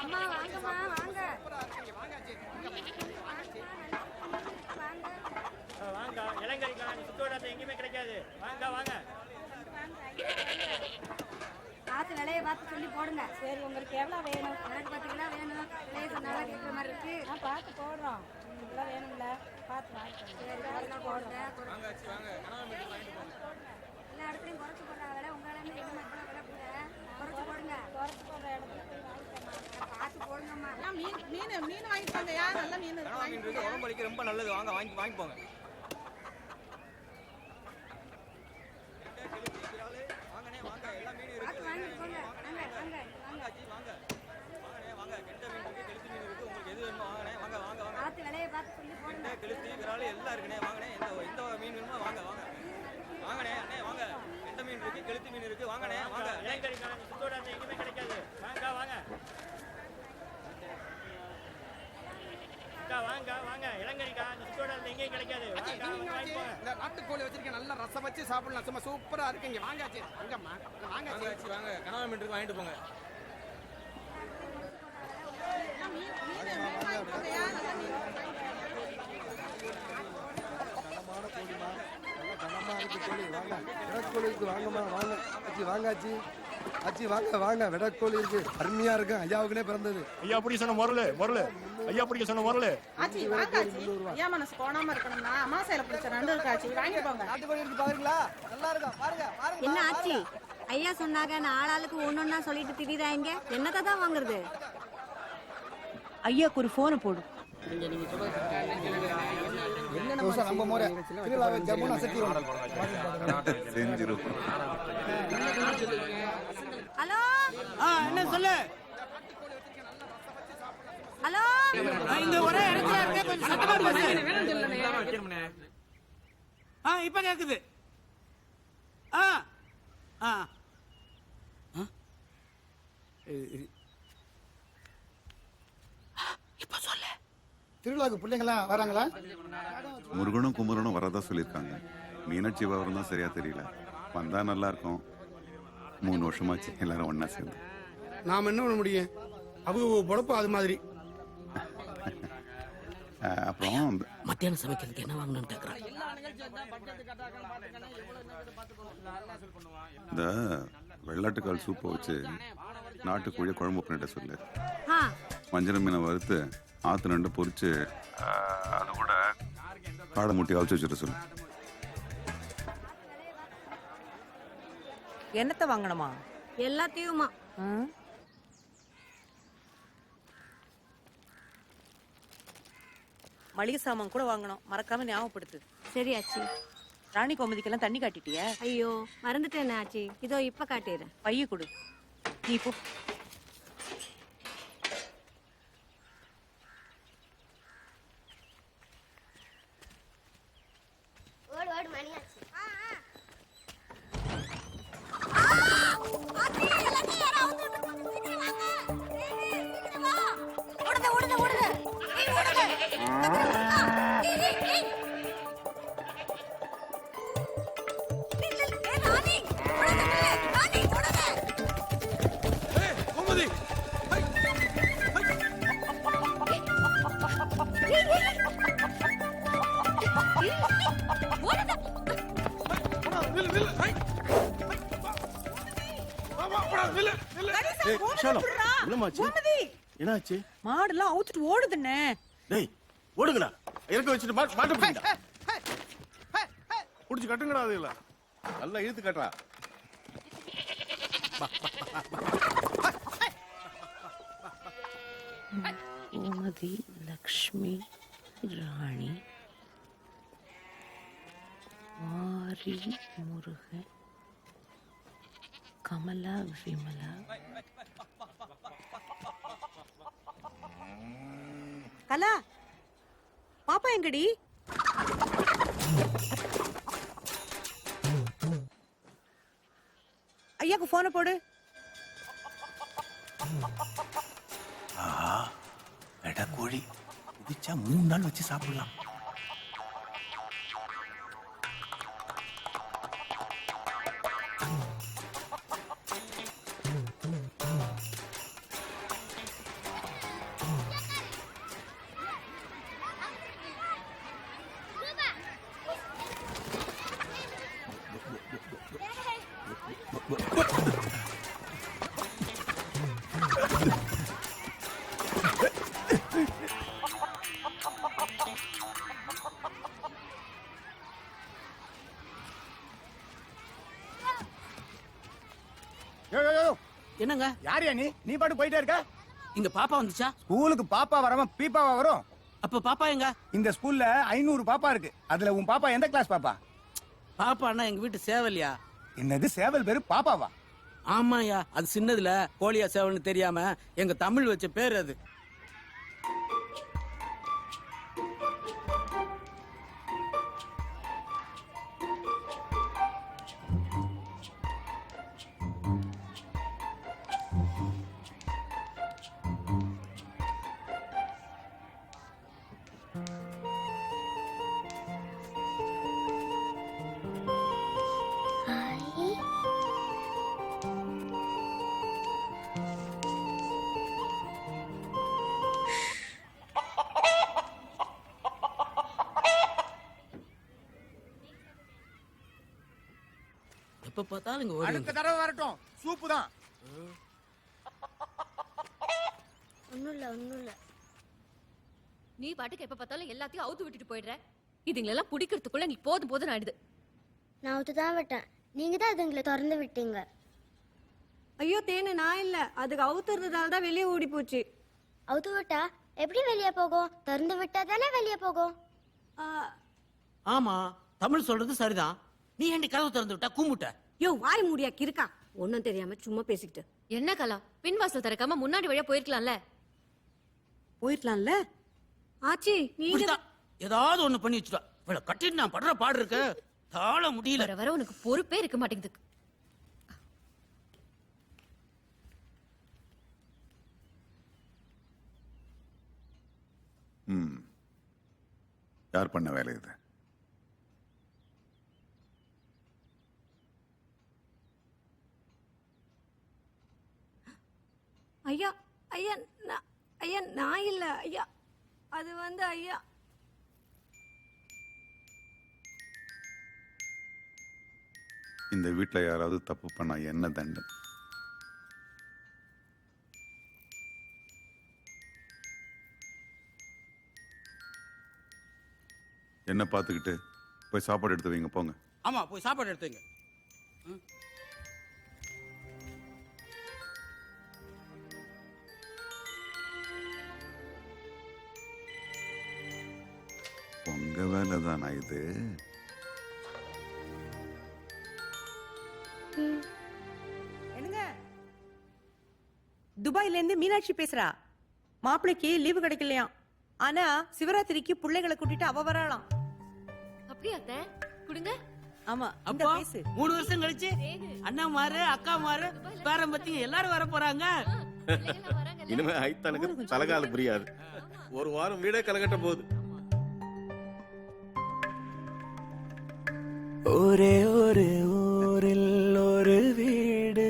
அம்மா வாங்கம்மா வாங்க வாங்க இளங்கரிக்கலாம். சுத்தோட எங்கேயுமே கிடைக்காது. வாங்க வாங்க. பார்த்து விலையை பார்த்து சொல்லி போடுங்க. சரி, உங்களுக்கு எவ்வளோ வேணும்? எனக்கு 10 கிலோ வேணும். விலையை சொன்னாலும் கேட்குற மாதிரி இருக்கு. பார்த்து போடுறோம். கிலோ வேணும்ல, பார்த்து வாங்கிக்கோங்க. சரி, போடுங்க. எல்லா இடத்துலையும் குறைச்சி போடுற விலை உங்களால எவ்வளோ விலை கூட குறைச்சி போடுங்க. குறைச்சி போடுற இடத்துல போய் வாங்கிக்கோமா. பார்த்து போடுங்கம்மா. மீன் வாங்கிக்கோங்க. யார் நல்ல மீன் இருக்கு? உடம்புக்கு ரொம்ப நல்லது. வாங்க வாங்கிப்போங்க. கெளுத்தி விரால் எல்லாம் இருக்குண்ணே. வாங்கண்ணே. எந்த மீன் வேணுமோ வாங்க வாங்க வாங்கண்ணே. அண்ணே வாங்க. எந்த மீன் இருக்கு? கெளுத்தி மீன் இருக்கு. வாங்கண்ணே வாங்க. இளங்கரிக்கலாம். சுத்தோட எங்கேயுமே கிடைக்காது. வாங்க வாங்க வாங்க வாங்க. இளங்கரிக்கா சுத்தோட எங்கேயும் கிடைக்காது. இந்த நாட்டுக்கோழி வச்சிருக்கேன். நல்லா ரசம் வச்சு சாப்பிடலாம். சும்மா சூப்பரா இருக்குங்க. வாங்காச்சு அங்கம்மா. வாங்காச்சு வாங்க. கனவா மீன் இருக்கு. வாங்கிட்டு போங்க. வாங்கம்மா வாங்க. அச்சி வாங்காச்சு. அச்சி வாங்க வாங்க. விடக்கோழி இருக்கு. அருமையா இருக்கு. ஐயாவுக்குனே பிறந்தது. ஐயா அப்படி சொன்ன முரளு ஐயா அப்படி சொன்ன முரளு. ஆச்சி வாங்காச்சி. ஏன் மனசு போடாம இருக்கணும்னா அமாசையில பிடிச்ச ரெண்டு இருக்காச்சி. வாங்கிட்டு போங்க. நாட்டுக்கோழி இருக்கு பாருங்களா? நல்லா இருக்கும். பாருங்க பாருங்க. என்ன ஆச்சு? ஐயா சொன்னாங்க நான் ஆளாளுக்கு ஒன்னொன்னா சொல்லிட்டு திரியுறாங்க. என்னத்தை தான் வாங்குறது? ஐயாக்கு ஒரு போனை போடு. நம்ம முறை திருவிழாவை ஜம்முன்னு அசத்திடுவோம். ஹலோ என்ன சொல்லு? ஹலோ, இந்த ஒரே இடத்துல இருக்க கொஞ்சம் சத்தமா பேசு. இப்ப கேக்குது. இப்ப சொல்லு. திருவிழாவுக்கு பிள்ளைங்களாம் வராங்களா? முருகனும் குமரனும் வரதா சொல்லியிருக்காங்க. மீனாட்சி விவரம் தான் சரியா தெரியல. வந்தா நல்லா இருக்கும். 3 வருஷமாச்சு எல்லாரும் ஒன்னா சேர்ந்து. நாம என்ன பண்ண முடியும்? அவங்க பொழப்பு அது மாதிரி. அப்புறம் மத்தியானம் சமைக்கிறதுக்கு என்ன வாங்கணும்னு கேக்குறாங்க. இந்த வெள்ளாட்டுக்கால் சூப்பை வச்சு நாட்டுக்கோழியை குழம்பு பண்ணிட்ட சொல்லு. மஞ்சள் மீனை வறுத்து ஆத்து நண்டு பொரிச்சு அது கூட காடை முட்டி அவிச்சு வச்சுட்டு சொல்லு. என்னத்தை வாங்கணுமா? எல்லாத்தையுமா? மளிகை சாமான் கூட வாங்கணும். மறக்காம ஞாபகப்படுத்து. சரி ஆச்சி. ராணி கோமதிக்கெல்லாம் தண்ணி காட்டிட்டியா? ஐயோ மறந்துட்டேன் ஆச்சி. இதோ இப்ப காட்டிடுறேன். பைய கொடு. நீ போ. என்னாச்சு? மாடுலாம் அவுத்துட்டு ஓடுதுண்ணே. டேய் ஓடுங்கடா. இறக்க வச்சுட்டு மாட்ட போடுங்கடா. புடிச்சு கட்டுங்கடா. அதுல நல்லா இழுத்து கட்டுறா. கோமதி, லக்ஷ்மி, ராணி, மாரி, முருகன், கமலா, விமலா. கலா, பாப்பா எங்கடி? ஐயாக்கு போன போடு. கோழி பிடிச்சா 3 நாள் வச்சு சாப்பிடலாம். என்னங்க யாரையா நீ பாட்டு போயிட்டே இருக்க? இங்க பாப்பா வந்துச்சா? ஸ்கூலுக்கு பாப்பா வரவன் பீப்பாவா வரும்? அப்ப பாப்பா எங்க? இந்த ஸ்கூல்ல 500 பாப்பா இருக்கு. அதுல உன் பாப்பா எந்த கிளாஸ் பாப்பா? பாப்பான்னா எங்க வீட்டு சேவல்யா. என்னது சேவல் பேரு பாப்பாவா? ஆமாயா, அது சின்னதுல கோழியா சேவல்னு தெரியாம எங்க தமிழ் வச்ச பேர் அது. எப்ப பார்த்தாலும் இங்க ஓடி அடுத்த தடவை வரட்டும், சூப்பு தான். ஒண்ணும் இல்ல நீ பாட்டுக்கு எப்ப பார்த்தாலும் எல்லாத்தையும் அவுத்து விட்டுட்டு போயிடுற. இதுங்களெல்லாம் பிடிக்கிறதுக்குள்ள நீ போதும் போதும் ஆயிடுது. நான் அவுத்து தான் விட்டேன், நீங்க தான் அதுங்களை திறந்து விட்டீங்க. ஐயோ தேனு, நான் இல்ல, அதுக்கு அவுத்துறதுனால தான் வெளியே ஓடி போச்சு. அவுத்து விட்டா எப்படி வெளியே போகும்? திறந்து விட்டா தானே வெளியே போகும். ஆமா, தமிழ் சொல்றது சரிதான். நீ ஏண்டி கதவு திறந்து விட்டா கும்பிட்ட? யோ வாய் மூடியா கிறுக்கா, ஒன்னும் தெரியாம சும்மா பேசிக்கிட்டு. என்ன கலா, பின்வாசல் திறக்காம முன்னாடி வழியா போயிருக்கலாம்ல. போயிடலாம்ல. ஆச்சி நீங்க இப்படிதான் ஏதாவது ஒண்ணு பண்ணி வச்சுட்டா. இவளை கட்டிட்டு நான் படுற பாடு இருக்க, தாழ முடியல. வர வர உனக்கு பொறுப்பே இருக்க மாட்டேங்குது. யார் பண்ண வேலை இது? ஐயா ஐயா ஐயா நான் இல்ல ஐயா, அது வந்து ஐயா. இந்த வீட்டில் யாராவது தப்பு பண்ணா என்ன தண்டனை? என்ன பார்த்துக்கிட்டு போய் சாப்பாடு எடுத்து வைங்க, போங்க. ஆமா, போய் சாப்பாடு எடுத்துங்க. உங்க வேலை தானா இது? என்னங்க, துபாயில இருந்து மீனாட்சி பேசுறா. மாப்பிளைக்கு லீவு கிடைக்கலையாம், ஆனா சிவராத்திரிக்கு பிள்ளைகளை கூட்டிட்டு அவ வரலாம். அப்படியா அத்தை? குடுங்க. ஆமா, இந்த அப்பா, பேசு. 3 வருஷம் கழிச்சு அண்ணா மாறு, அக்கா மாறு, பேரம் பத்தி எல்லாரும் வர போறாங்க. இனிமே ஐத்தானுக்கு தலகால புரியாது. ஒரு வாரம் வீடே கலகட்ட போகுது. ஒரே ஒரு ஊரில் ஒரு வீடு,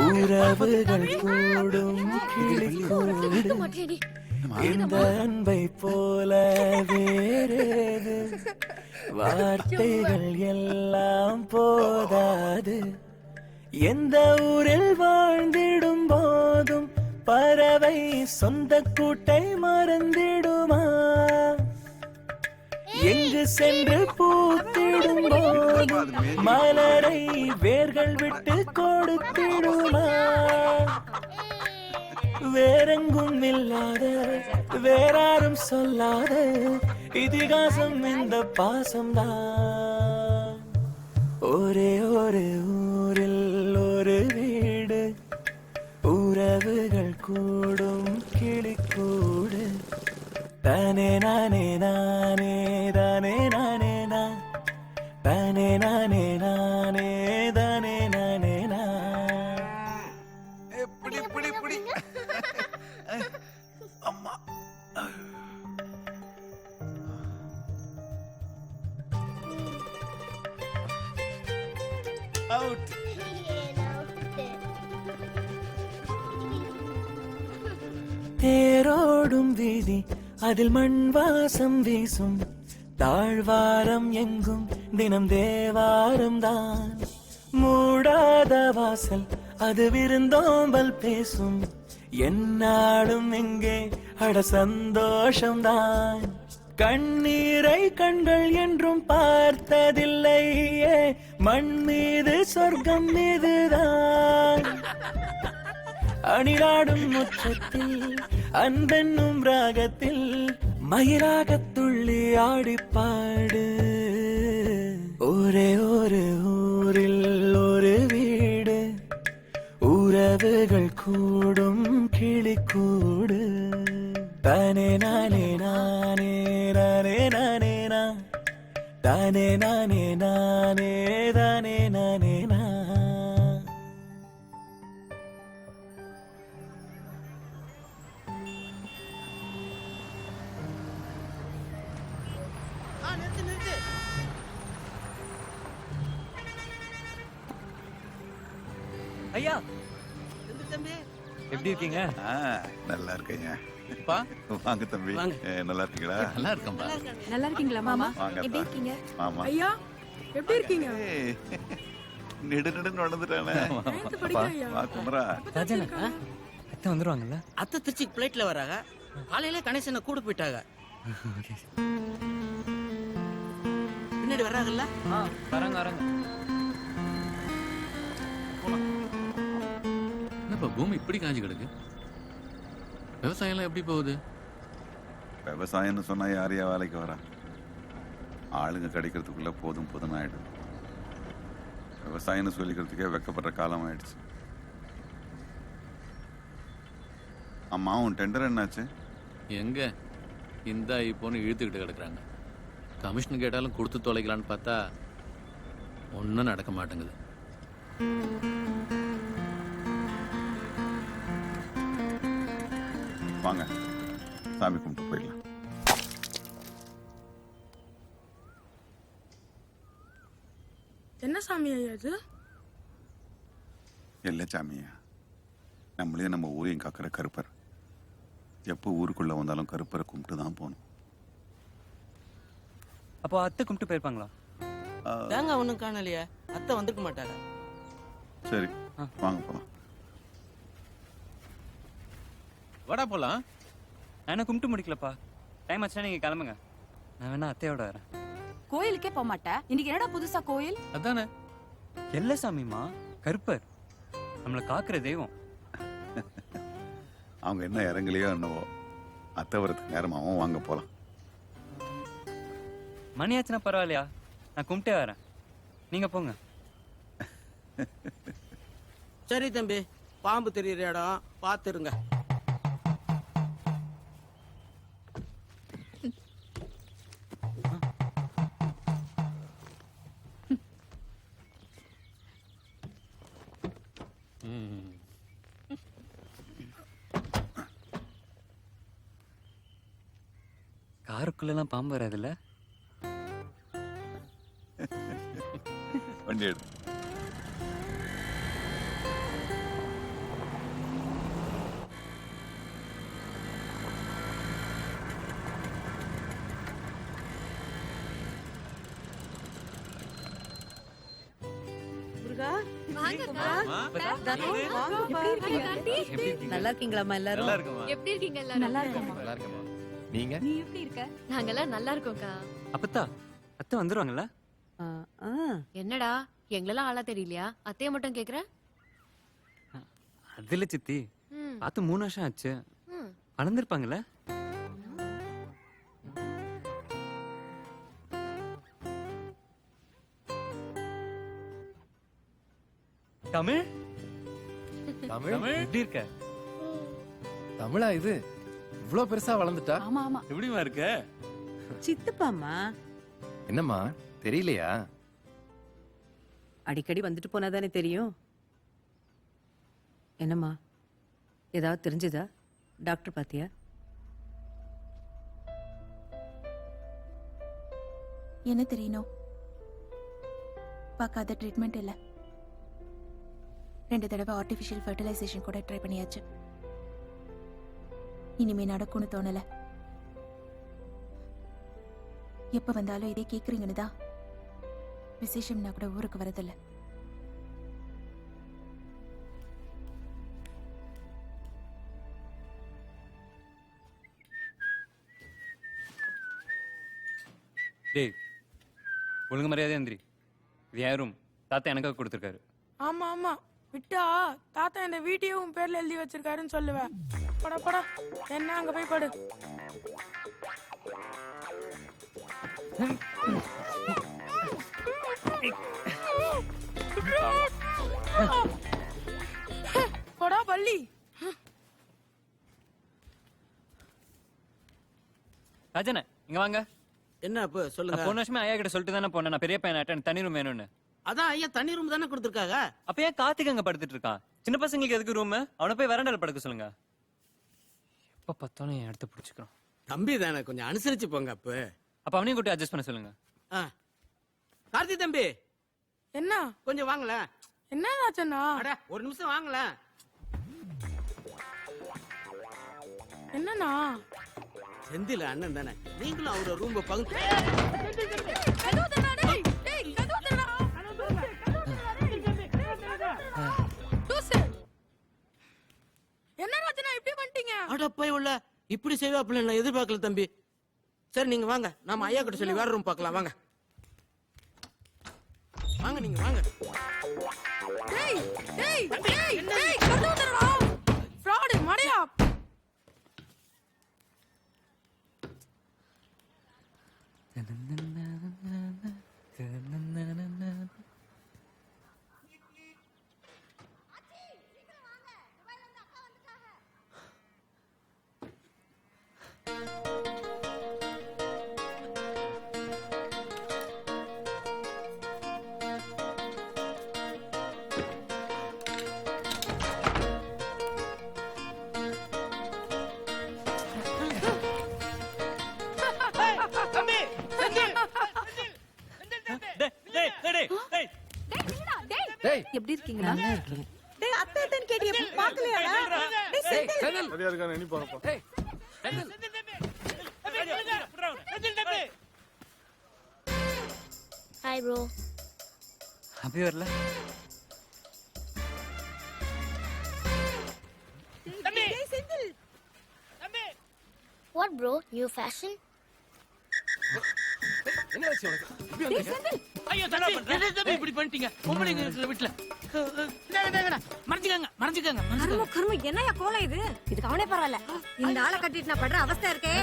உறவுகள் கூடும் கிளிக்கூடு, இந்த அன்பை போல வேறேது, வார்த்தைகள் எல்லாம் போதாது. எந்த ஊரில் வாழ்ந்திடும் போதும் பறவை சொந்த கூட்டை மறந்திடுமா? எங்கு சென்று பூத்திடும் போதும் மலரை வேர்கள் விட்டு கொடுத்திடுமா? வேறெங்கும் இல்லாத, வேறாரும் சொல்லாத இதிகாசம் இந்த பாசம்தான். ஒரே ஒரு ஊரில் ஒரு வீடு, உறவுகள் கூடும் கிளிக்கூடு. தானே நானே நானே தானே நானே நா, தானே நானே நானே தானே நானே நா. புடி புடி புடி. அம்மா அவுட். தேரோடும் வீதி, அதில் மண் வாசம் வீசும், தாழ்வாரம் எங்கும் தினம் தேவாரம் தான். மூடாத வாசல், அது விருந்தோம்பல் பேசும், என்னாலும் எங்கே அட சந்தோஷம்தான். கண்ணீரை கண்கள் என்றும் பார்த்ததில்லையே, மண் மீது சொர்க்கம் மீதுதான். அணிலாடும் முற்றத்தில் அன்பென்னும் ராகத்தில் மயிலாகத் துள்ளி ஆடிப்பாடு. ஒரே ஒரு ஊரில் ஒரு வீடு, உறவுகள் கூடும் கிளிக்கூடு. தானே நானே நானே நானே நானே நான், தானே நானே நானே தானே நானே நான். நிறுத்து நிறுத்து. ஐயா தம்பி தம்பி எப்படி இருக்கீங்க? நல்லா இருக்கேங்க. பா வாங்க தம்பி. வாங்க. நல்லா இருக்கீங்களா? நல்லா இருக்கேன்பா. நல்லா இருக்கீங்களா மாமா? வாங்கப்பா. எப்படி இருக்கீங்க? ஆமா. ஐயா எப்படி இருக்கீங்க? ஏய், நெடு நெடுன்னு நடந்துட்டானே. வா குமரா. ராஜனா அத்தை வந்துருவாங்கல்ல? அத்தை திருச்சி பிளைட்ல வராங்க. காலையில கணேசனை கூட போயிட்டாங்க. பின்னாடி வராங்கல்ல? வராங்க வராங்க. என்னப்பா பூமி இப்படி காஞ்சி கிடக்கு? விவசாயம் எல்லாம் எப்படி போகுது? விவசாயம்னு சொன்னா யாரையா வேலைக்கு வரா? ஆளுங்க கிடைக்கிறதுக்குள்ள போதும் போதும் ஆயிடும். விவசாயம்னு சொல்லிக்கிறதுக்கே வெக்கப்படுற காலம் ஆயிடுச்சு. அம்மா உன் டெண்டர் என்னாச்சு? எங்க இந்த இப்போன்னு இழுத்துக்கிட்டு கிடக்குறாங்க. கமிஷன் கேட்டாலும் கொடுத்து தொலைக்கலான்னு பார்த்தா ஒன்றும் நடக்க மாட்டேங்குது. வாங்க சாமி கும்பிட்டு போயிடலாம். என்ன சாமி ஐயா இது? இல்லை சாமியா, நம்மளே நம்ம ஊரையும் காக்கிற கருப்பர். எப்போ ஊருக்குள்ள வந்தாலும் கருப்பரை கும்பிட்டு தான் போகணும். அப்போ அத்தை கும்பிட்டு போயிருப்பாங்களா? தேங்காய் ஒன்றும் காணலையே. அத்தை வந்துக்க மாட்டாங்க. சரி வாங்க போலாம். வடா போலாம். நான் கும்பிட்டு முடிக்கலப்பா. டைம் ஆச்சுன்னா நீங்க கிளம்புங்க. நான் வேணா அத்தையோட வரேன். கோயிலுக்கே போக மாட்டேன். இன்னைக்கு என்னடா புதுசா கோயில்? அதானே எல்ல சாமிமா, கருப்பர் நம்மளை காக்குற தெய்வம். அவங்க என்ன இறங்கலையோ என்னவோ, அத்தை வரதுக்கு நேரமாகவும் வாங்க போலாம். மணி ஆச்சுன்னா பரவாயில்லையா, நான் கும்பிட்டே வரேன். நீங்க போங்க. சரி தம்பி, பாம்பு தெரியுற இடம் பார்த்துருங்க. காருக்குள்ளெல்லாம் பாம்பு வராதுல்ல? வண்டி எடு. நல்லா இருக்கீங்களாம்மா எல்லாரும்? எப்படி இருக்கீங்க எல்லாரும்? நல்லா இருக்கேம்மா. நல்லா இருக்கேம்மா. நீங்க? நீ எப்படி இருக்க? நாங்கெல்லாம் நல்லா இருக்கோம்க்கா. அப்பத்தா அத்தை வந்துருவாங்கல்ல? ஆ, ஆ. என்னடா எங்களெல்லாம் ஆளா தெரியலையா? அத்தைய மட்டும் கேக்குற? அதுல சித்தி ம், பார்த்து 3 வருஷம் ஆச்சு. ம். வளர்ந்துருப்பாங்கல்ல? தமிழ் தமிழ் எப்படி இருக்க? தமிழா இது? இவ்வளவு பெருசா வளர்ந்துட்டா? ஆமா ஆமா. எப்படிமா இருக்க? சித்தப்பாம்மா என்னம்மா தெரியலையா? அடிக்கடி வந்துட்டு போனாதானே தெரியும். என்னம்மா ஏதாவது தெரிஞ்சதா? டாக்டர் பாத்தியா? என்ன தெரியணும்? பார்க்காத ட்ரீட்மெண்ட் இல்ல. 2 தடவை ஆர்டிஃபிஷியல் ஃபர்டிலைசேஷன் கூட ட்ரை பண்ணியாச்சு. இனிமே நடக்கும்னு தோணல. எப்ப வந்தாலும் இதே கேக்குறீங்கன்னு தான் விசேஷம்னா கூட ஊருக்கு வரதில்ல. டேய் ஒழுங்கு மரியாதை எந்திரி இது என் ரூம் தாத்தா எனக்காக கொடுத்துருக்காரு. ஆமா ஆமா விட்டா தாத்தா இந்த வீட்டையும் உன் பேர்ல எழுதி வச்சிருக்காருன்னு சொல்லுவேன். பட பட என்ன அங்க போய் படு. படா பள்ளி. ராஜனே இங்க வாங்க. என்ன அப்ப நான் சொல்லுங்க. போன வருஷமே ஐயா கிட்ட சொல்லிட்டு தானே போனேன் நான் பெரிய பையனாட்ட எனக்கு தனி ரூம் வேணும்னு. அதான் ஐயா தனி ரூம் தானே கொடுத்துருக்காங்க. அப்ப ஏன் கார்த்திக் அங்க படுத்துட்டு இருக்கான்? சின்ன பசங்களுக்கு எதுக்கு ரூம்? அவனை போய் வராண்டால படுக்க சொல்லுங்க. எப்ப பார்த்தாலும் என் இடத்த பிடிச்சிக்கிறான். தம்பி தானே கொஞ்சம் அனுசரிச்சு போங்க அப்ப. அப்ப அவனையும் கூட்டி அட்ஜஸ்ட் பண்ண சொல்லுங்க. கார்த்தி தம்பி என்ன கொஞ்சம் வாங்கல. என்ன ராஜண்ணா? அட ஒரு நிமிஷம் வாங்கல. என்னண்ணா? செந்தில அண்ணன் தானே நீங்களும் அவரோட ரூம் பங்கு. என்ன ராஜண்ணா இப்படி பண்ணிட்டீங்க? அட போய் உள்ள இப்படி செய்வாப்புல நான் எதிர்பார்க்கல தம்பி. சரி நீங்க வாங்க நாம ஐயா கிட்ட சொல்லி வேற ரூம் பார்க்கலாம் வாங்க. வாங்க நீங்க வாங்க. டேய் டேய் டேய் டேய் கதவு தரடா. ஃப்ராட் மடையா. எப்படி இருக்கீங்களா? டேய் அத்தை அத்தைன்னு கேட்டியே பாக்கலையாடா? டேய் செந்தில் சரியா இருக்கானே நீ போறப்ப. Hi bro. அப்படி வரல. டேய் Senthil what bro new fashion? ஐயோ தம்பி இப்படி பண்ணிட்டீங்க. பொம்பளைங்க இருக்கிற வீட்டுல மறைஞ்சுக்கங்க மறைஞ்சுக்கங்க. கர்ம கர்ம என்னையா கோலம் இது? இதுக்கு அவனே பரவாயில்ல. இந்த ஆளை கட்டிட்டு நான் படுற அவஸ்தை இருக்கே.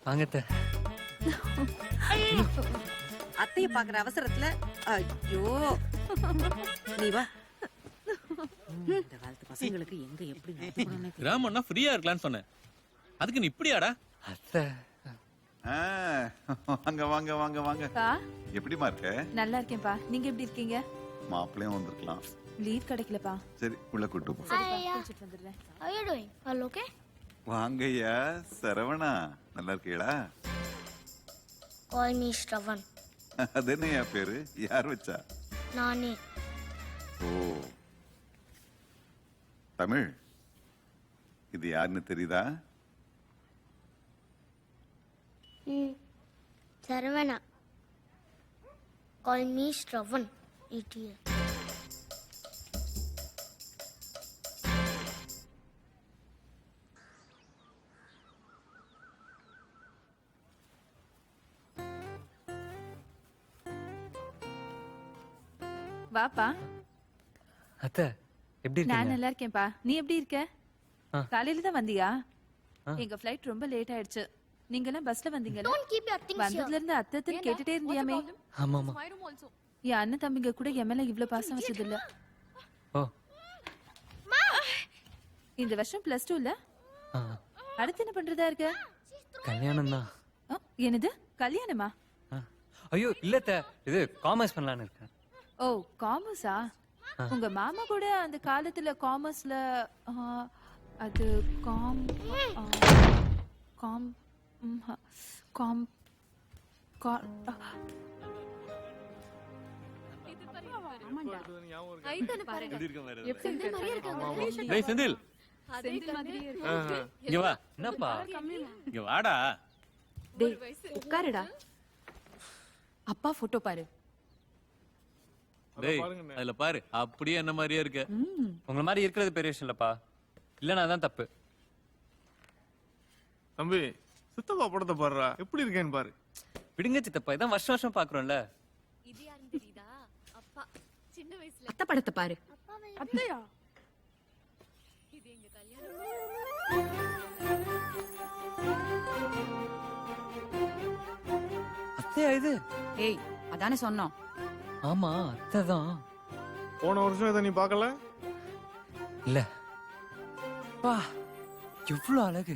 வாங்கத்த. அத்தைய பாக்குற அவசரத்துல ஐயோ நீ வா. இந்த காலத்து பசங்களுக்கு எங்க எப்படி நடந்துக்கணும்னே தெரியல. கிராமம்னா ஃப்ரீயா இருக்கலாம்னு சொன்னேன். அதுக்கு நீ இப்படியாடா? அத்தை வாங்க வாங்க வாங்க வாங்க. எப்படிமா இருக்க? நல்லா இருக்கேன்ப்பா. நீங்க எப்படி இருக்கீங்க? மாப்பிள்ளையும் வந்திருக்கலாம். லீவ் கிடைக்கலப்பா. சரி உள்ள கூட்டு போ. குளிச்சிட்டு வந்துடுறேன். How are you doing? All okay? வாங்கய்யா சரவணா, நல்லா இருக்கீங்களா? Call me Shravan. அது என்னையா பேரு? யார் வச்சா? நானே. ஓ தமிழ், இது யாருன்னு தெரியுதா? Saravana. Call me Shravan. Idiot. வாப்பா. அத்தை எப்படி நான் இருக்கீங்க? நல்லா இருக்கேன்ப்பா. நீ எப்படி இருக்க? காலையில தான் வந்தியா? எங்க ஃளைட் ரொம்ப லேட் ஆயிடுச்சு. நீங்க எல்லாம் பஸ்ல வந்தீங்கல? Don't keep your things here. வந்ததுல இருந்து அத்தை கேட்டுட்டே இருந்தியாமே. ஆமாமா. என் அண்ணன் தம்பிங்க கூட என் மேல இவ்ளோ பாசம் வச்சது இல்ல. ஓ இந்த வருஷம் +2 இல்ல? அடுத்து என்ன பண்றதா இருக்க? கல்யாணம் தான். என்னது கல்யாணமா? ஐயோ இல்ல அத்தை, இது காமர்ஸ் பண்ணலாம்னு இருக்கேன். ஓ காமர்ஸா? உங்க மாமா கூட அந்த காலத்துல காமர்ஸ்ல அது காம் காம் காம் டேய் செந்தில் இங்க வா. என்னப்பா இங்க வாடா. டேய் உட்காருடா. அப்பா போட்டோ பாரு. டேய் அதுல பாரு அப்படியே என்ன மாதிரியே இருக்க. உங்களை மாதிரி இருக்கிறது பெரிய விஷயம் இல்லப்பா. இல்லைன்னா அதான் தப்பு. தம்பி சித்தப்பா படத்தை பாடுறா எப்படி இருக்கேன்னு பாரு. விடுங்க சித்தப்பா, இதான் வருஷம் வருஷம் பாக்குறோம்ல. இது யாருன்னு தெரியுதா? அப்பா சின்ன வயசுல. அத்தை படத்தை பாரு. அத்தையா? இது எங்க கல்யாணம். அத்தையா இது? ஏய், அதானே சொன்னோம். ஆமா அத்தை தான். போன வருஷம் இதை நீ பார்க்கல? இல்ல பா, எவ்வளவு அழகு.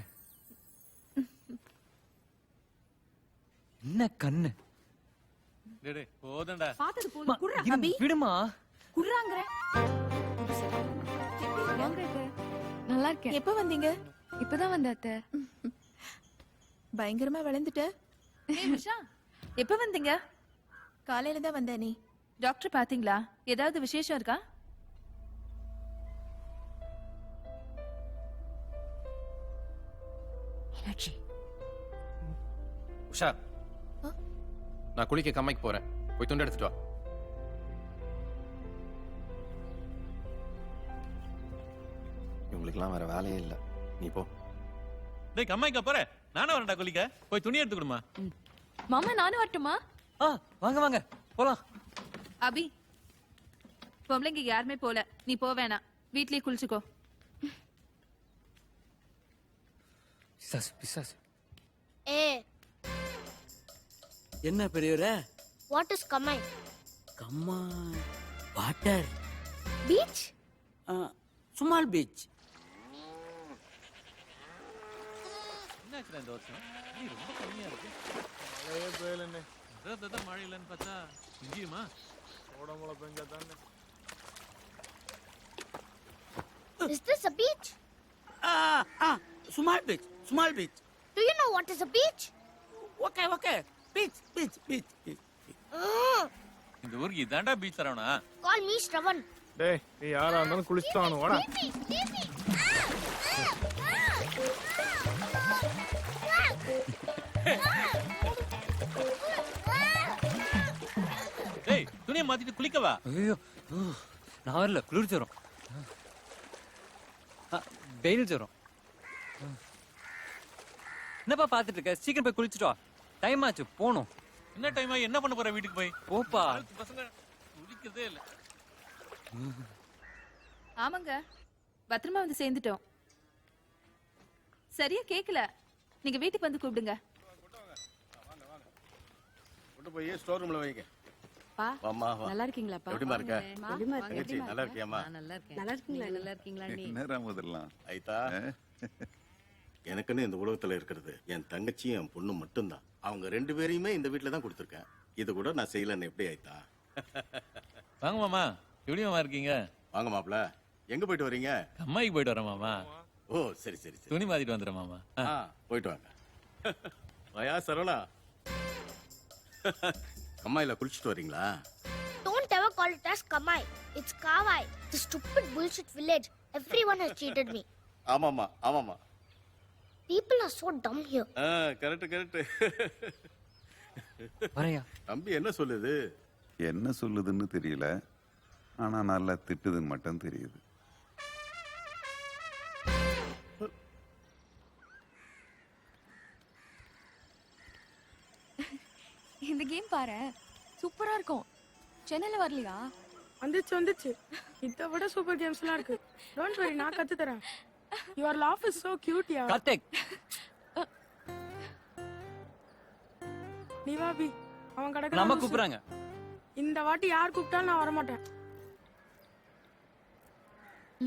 என்ன கண்ணு. டேய் டேய் போதண்டா. பார்த்தது போதும். குர்ரா இரு, அபி. விடுமா. குர்ராங்கற. நல்லா இருக்கேன். எப்ப வந்தீங்க? இப்பதான் வந்த அத்தை. பயங்கரமா வளர்ந்துட்ட. ஏய் மிஷா, எப்ப வந்தீங்க? காலையில தான் வந்தேன். நீ டாக்டர் பாத்தீங்களா? ஏதாவது விசேஷம் இருக்கா? மீனாட்சி. உஷா, நான் குளிக்க கம்மைக்கு போறேன். போய் துண்டு எடுத்துட்டு வா. இவங்களுக்குலாம் வேற வேலையே இல்ல. நீ போ. டேய் கம்மாய்க்கா போற. நானும் வரேன்டா குளிக்க. போய் துணி எடுத்துக்கணுமா? மாமா நானும் வரட்டுமா? வாங்க வாங்க போலாம். அபி, பொம்பளைங்க யாருமே போல. நீ போ வேணாம். வீட்லயே குளிச்சுக்கோ. பிசாசு பிசாசு. என்ன பெரியவரே? வாட் இஸ் கம்மை? கம்மா வாட்டர் பீச்? Small beach. என்னாச்சுடா இந்த வருஷம்? நீ ரொம்ப கம்மியா இருக்கு. மழையே பெய்யலண்ணே. அதான் மழை இல்லைன்னு பார்த்தா இங்கேயுமா? உடம்புல பெஞ்சா தானே. Is this a beach? Small beach. Small beach. Do you know what is a beach? Okay okay. Beach beach beach beach. இந்த ஊருக்கு இதாண்டா பீச் தரவனா? Call me Shravan. டேய் நீ யாரா இருந்தாலும் குளிச்சுட்டானு வாடா. டேய் துணியை மாத்திட்டு குளிக்கவா? ஐயோ நான் வரல, குளிர் ஜுரம். வெயில் ஜுரம். என்னப்பா பாத்துட்டு இருக்க? சீக்கிரம் போய் குளிச்சுட்டு வா. டைம் ஆச்சு, போணும். என்ன டைம் ஆகி என்ன பண்ண போற வீட்டுக்கு போய்? போப்பா. பசங்க குளிக்கிறதே இல்ல. ஆமாங்க, பத்திரமா வந்து சேர்ந்துட்டோம். சரியா கேக்கல. நீங்க வீட்டுக்கு வந்து கூப்பிடுங்க. கொண்டு போய் ஸ்டோர் ரூம்ல வைங்க. வாம்மா வா. நல்லா இருக்கீங்களாப்பா? எப்படிமா இருக்க? தங்கச்சி நல்லா இருக்கியாம்மா? நல்லா இருக்கேன். நல்லா இருக்கீங்களா? நல்லா இருக்கீங்களா நீ? என்ன முதல்லாம் ஐத்தா, எனக்குன்னு இந்த உலகத்துல இருக்கிறது என் தங்கச்சியும் என் பொண்ணு மட்டும்தான். அவங்க 2 பேரையுமே இந்த வீட்டுல தான் கொடுத்துருக்கேன். இது கூட நான் செய்யலன்னு எப்படி ஐத்தா? வாங்க மாமா. எப்படி மாமா இருக்கீங்க? வாங்க மாப்ள. எங்க போயிட்டு வரீங்க? அம்மாய்க்கு போயிட்டு வரேன் மாமா. ஓ சரி சரி சரி. துணி மாத்திட்டு வந்துடுறேன் மாமா. போயிட்டு வாங்க. வயா சரவணா, கம்மாயில குளிச்சுட்டு வரீங்களா? Don't ever call it as Kamai. It's Kawai. The stupid bullshit village. Everyone has cheated me. ஆமாமா ஆமாமா. People are so dumb here. Correct correct. வரையா தம்பி என்ன சொல்லுது? என்ன சொல்லுதுன்னு தெரியல, ஆனா நல்லா திட்டுதுன்னு மட்டும் தெரியுது. இந்த கேம் பாரு, சூப்பரா இருக்கும். சென்னையில வரலையா? வந்துச்சு. இதை விட சூப்பர் கேம்ஸ்லாம் இருக்கு. டோன்ட் வரி, நான் கத்து தரேன். Your laugh is so cute ya. Karthik. நீ வா பி. அவன் கடக்க நம்ம கூப்பிடுறாங்க. இந்த வாட்டி யார் கூப்பிட்டாலும் நான் வர மாட்டேன்.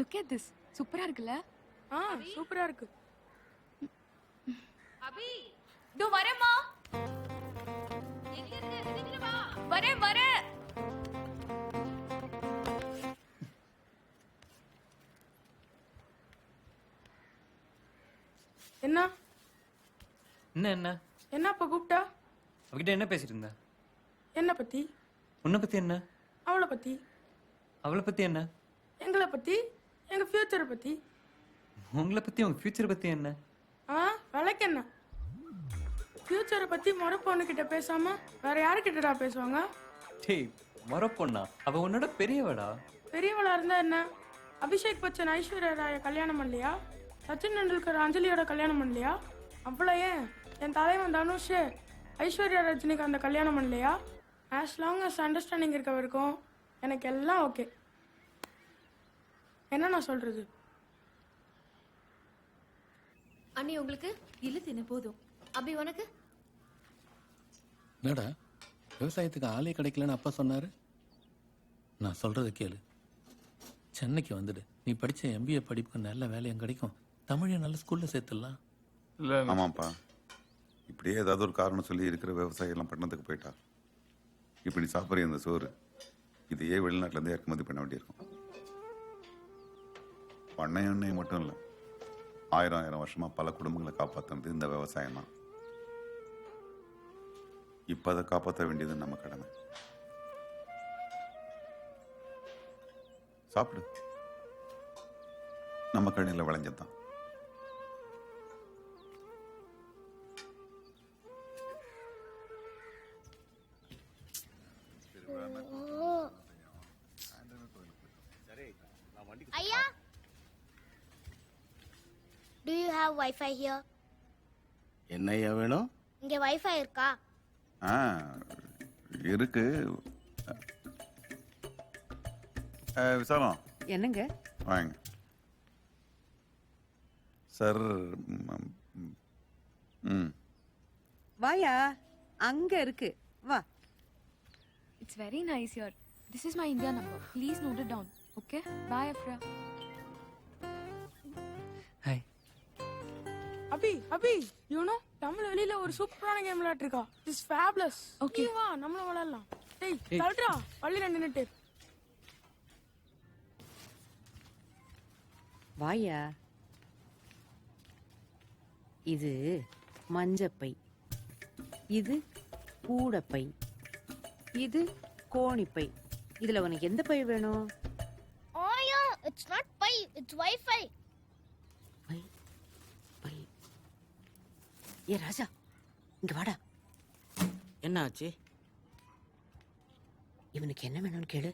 Look at this. சூப்பரா இருக்குல்ல? சூப்பரா இருக்கு. அபி, இதோ வரேம்மா. எங்க இருக்க? சீக்கிரம் வா. வரேன். என்ன என்ன என்னப்பா கூப்பிட்டா? அவகிட்ட என்ன பேசிட்டு இருந்த? என்ன பத்தி? உன்னை பத்தி என்ன? அவளை பத்தி. அவளை பத்தி என்ன? எங்களை பத்தி, எங்க ஃபியூச்சரை பத்தி. உங்களை பத்தி, உங்க ஃபியூச்சரை பத்தி என்ன? விளக்கு என்ன? ஃபியூச்சரை பத்தி முறை பொண்ணு கிட்ட பேசாம வேற யாருக்கிட்டடா பேசுவாங்க? டேய் மொற பொண்ணா? அவ உன்னோட பெரியவடா. பெரியவளா இருந்தா என்ன? அபிஷேக் பச்சன் ஐஸ்வர்யா ராய கல்யாணம் பண்ணலையா? சச்சின் டெண்டுல்கர் அஞ்சலியோட கல்யாணம் பண்ணலையா? அவ்வளோ ஏன் என் தலைவன் தனுஷ் ஐஸ்வர்யா ரஜினிக்கு அந்த கல்யாணம் பண்ணலையா? ஆஸ் லாங் அஸ் அண்டர்ஸ்டாண்டிங் இருக்க வரைக்கும் எனக்கு எல்லாம் ஓகே. என்ன நான் சொல்றது? அண்ணி உங்களுக்கு இல்ல தின போதும். அபி உனக்கு? என்னடா விவசாயத்துக்கு ஆளே கிடைக்கலன்னு அப்பா சொன்னாரு. நான் சொல்றத கேளு. சென்னைக்கு வந்துடு. நீ படிச்ச MBA படிப்புக்கு நல்ல வேலையும் கிடைக்கும். தமிழையும் நல்ல ஸ்கூல்ல சேர்த்துடலாம். ஆமாப்பா, இப்படியே ஏதாவது ஒரு காரணம் சொல்லி இருக்கிற விவசாயம் எல்லாம் பட்டணத்துக்கு போயிட்டா இப்படி சாப்பிட்ற இந்த சோறு இதையே வெளிநாட்டுல இருந்து இறக்குமதி பண்ண வேண்டியிருக்கும். பண்ணை எண்ணெய் மட்டும் இல்லை, ஆயிரம் வருஷமா பல குடும்பங்களை காப்பாற்றுனது இந்த விவசாயம் தான். இப்ப அதை காப்பாற்ற வேண்டியது நம்ம கடமை. சாப்பிடு, நம்ம கடையில் விளைஞ்சதுதான். ஐயா, do you have Wi-Fi here? என்னையா வேணும்? இங்க Wi-Fi இருக்கா? இருக்கு. விசாலம் என்னங்க? வாங்க சார். வாயா, அங்க இருக்கு, வா. It's very nice here. This is my India number. Please note it down. Okay? Bye, Afra. Hi. Abi you know Tamil வெளியில ஒரு சூப்பரான கேம் விளையாட்டு இருக்கா. It's fabulous. Okay. வா நம்மள விளையாடலாம். டேய் தள்ளுடா பள்ளில நின்னுட்டு. வாயா. இது மஞ்சப்பை, இது கூடப்பை, இது கோணிப்பை. இதுல உனக்கு எந்த பை வேணும்? ஐயா, it's not Pi, it's Wi-Fi. Bye bye. ஏ ராஜா, இங்க வாடா. என்ன ஆச்சு? இவனுக்கு என்ன வேணும்னு கேளு.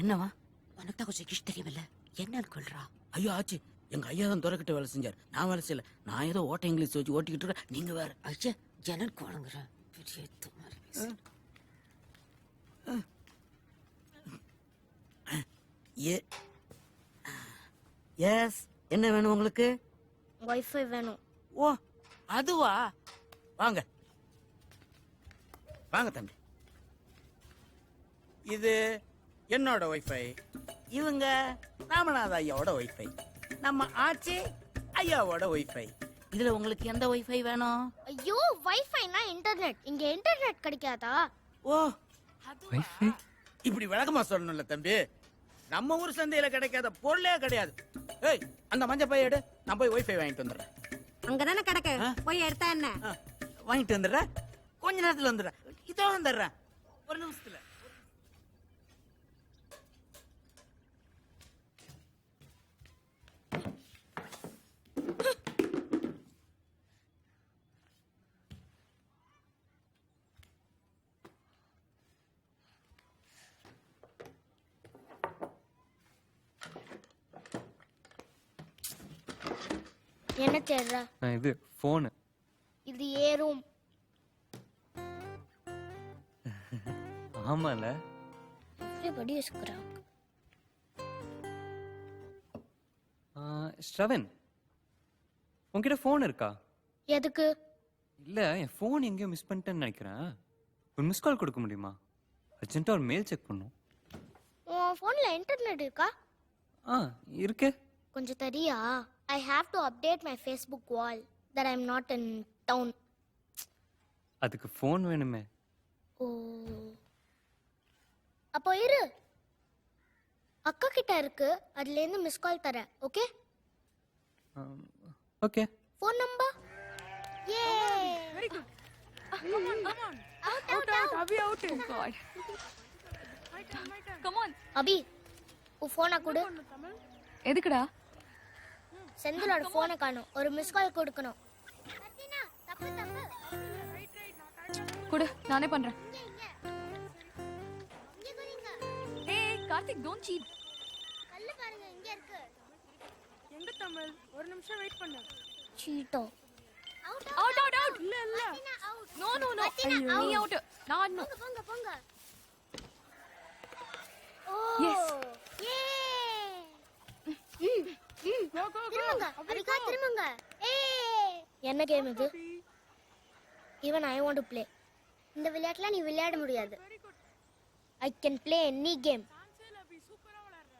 என்னவா? உனக்கு தான் கொஞ்சம் இங்கிலீஷ் தெரியுமில்ல, என்னன்னு சொல்றா. ஐயோ ஆச்சு, எங்க ஐயா தான் துறக்கிட்ட வேலை செஞ்சார். நான் வேலை செய்யல. நான் ஏதோ ஓட்ட இங்கிலீஷ் வச்சு ஓட்டிக்கிட்டு இருக்கேன். நீங்க வேற. ஐயா எனக்கு வழங்குறேன். பெரிய துமாரி பேசு. எஸ், என்ன வேணும் உங்களுக்கு? Wi-Fi வேணும். ஓ அதுவா? வாங்க வாங்க தம்பி. இது என்னோட வைஃபை, இவங்க ராமநாத ஐயாவோட வைஃபை, நம்ம ஆச்சி ஐயாவோட வைஃபை. இதுல உங்களுக்கு எந்த வைஃபை வேணும்? ஐயோ, Wi-Fi-னா இன்டர்நெட். இங்க இன்டர்நெட் கிடைக்காதா? ஓ வைஃபை இப்படி விளக்கமா சொல்லணும்ல தம்பி. நம்ம ஊர் சந்தையில கிடைக்காத பொருளே கிடையாது. ஏய், அந்த மஞ்சள் பைய எடு, நான் போய் வைஃபை வாங்கிட்டு வந்துடுறேன். அங்கதானே கிடக்கு, போய் எடுத்தா என்ன? வாங்கிட்டு வந்துடுறேன், கொஞ்ச நேரத்துல வந்துடுறேன். இதோ வந்துடுறேன், ஒரு நிமிஷத்துல. என்ன தேடுற? இது போன். இது ஏ ரூம். ஆமால, everybody is crack. ஸ்ரவன், உன்கிட்ட போன் இருக்கா? எதுக்கு? இல்ல, என் போன் எங்கேயோ மிஸ் பண்ணிட்டேன்னு நினைக்கிறேன். ஒரு மிஸ் கால் கொடுக்க முடியுமா? அர்ஜென்ட்டா ஒரு மெயில் செக் பண்ணும். உன் போன்ல இன்டர்நெட் இருக்கா? இருக்கு. கொஞ்சம் தரியா? I have to update my Facebook wall that I'm not in town. அதுக்கு போன் வேணுமே. ஓ, அப்போ இரு, அக்கா கிட்ட இருக்கு, அதுல இருந்து மிஸ் கால் தரேன். Okay okay. Phone number. யே, very good. Come on. Out. Abhi out. Oh God. Come on. Abhi, உன் போனை கொடு. எதுக்குடா? செந்திலோட போனை காணோம், ஒரு மிஸ் கால் கொடுக்கணும். தப்பு. கொடு, நானே பண்றேன். Karthik don't cheat. கல்லு பாருங்க இங்க இருக்கு. எங்க தமிழ்? ஒரு நிமிஷம் வெயிட் பண்ணு. சீட்டோ. Out out out. இல்ல இல்ல. No no no. நீ அவுட். நான் ஆடணும். போங்க போங்க. ஓ. எஸ். ஏ. Go go go. திரும்புங்க. அபிகா திரும்புங்க. ஏ. என்ன கேம் இது? Even I want to play. இந்த விளையாட்டுல நீ விளையாட முடியாது. I can play any game. சான்சேல அபி சூப்பரா விளையாடுற.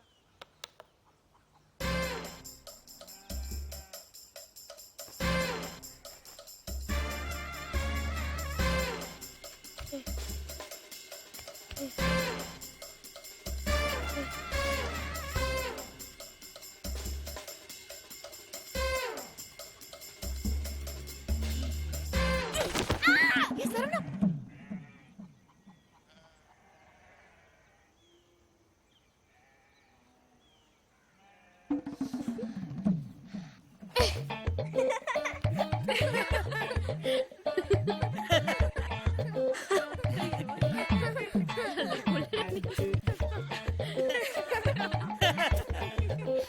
ஏ சரவணா.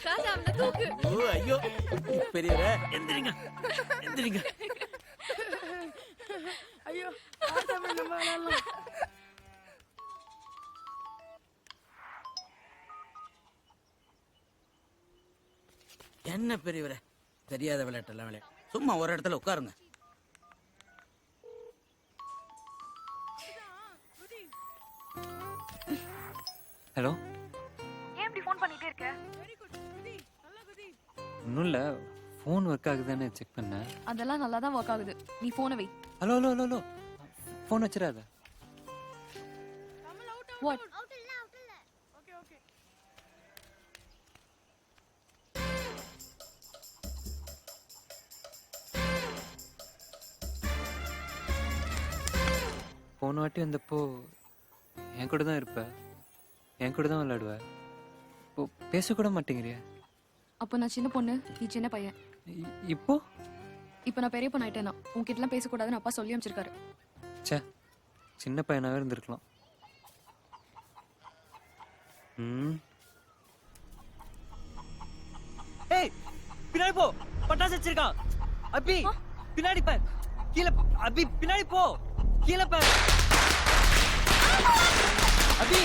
ராஜா அவனை தூக்கு. ஓ ஐயோ பெரியவரே எந்திரிங்க எந்திரிங்க. ஐயோ வா தமிழ் நம்ம விளையாடலாம். என்ன பெரியவரே தெரியாத விளையாட்டெல்லாம் விளையாட சும்மா ஒரு இடத்துல உட்காருங்க. ஹலோ. ஏன் இப்படி ஃபோன் பண்ணிட்டே இருக்க? Very good. குதி. நல்லா குதி. ஒன்றும் இல்லை, ஃபோன் ஒர்க் ஆகுதானே செக் பண்ணேன். அதெல்லாம் நல்லா தான் ஒர்க் ஆகுது. நீ போனை வை. Hello hello hello hello, phone வச்சிடாத. Tamil out What? அவுட் இல்ல அவுட் இல்ல. Okay okay. போன வாட்டி வந்தப்போ என் கூட தான் இருப்ப, என் கூட தான் விளையாடுவ. இப்போ பேசக்கூட மாட்டேங்கிறிய. அப்போ நான் சின்ன பொண்ணு, நீ சின்ன பையன். இப்போ இப்போ நான் பெரிய பொண்ணு ஆயிட்டேனா? உன்கிட்டலாம் பேசக்கூடாதுன்னு அப்பா சொல்லி அமைச்சிருக்காரு. சே, சின்ன பையனாவே இருந்திருக்கலாம். ஏய் பின்னாடி போ, பட்டாசு வச்சிருக்கான். அபி பின்னாடி பாரு, கீழே. அபி பின்னாடி போ, கீழே பாரு. அபி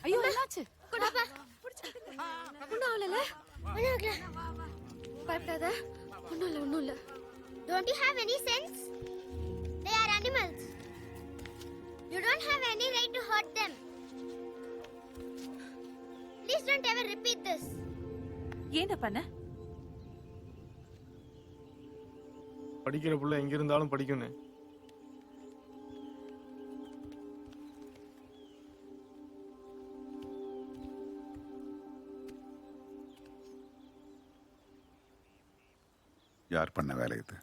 ஐயோ என்னாச்சு? கொடாப்பா. ஒண்ணும் ஆகல. பயப்படாத. ஒண்ணும் இல்ல. Don't you have any sense? They are animals. You don't have any right to hurt them. Please don't ever repeat this. ஏன்டா பண்ண? படிக்கிற புள்ள எங்க இருந்தாலும் படிக்கணும். யார் பண்ண வேலை இது?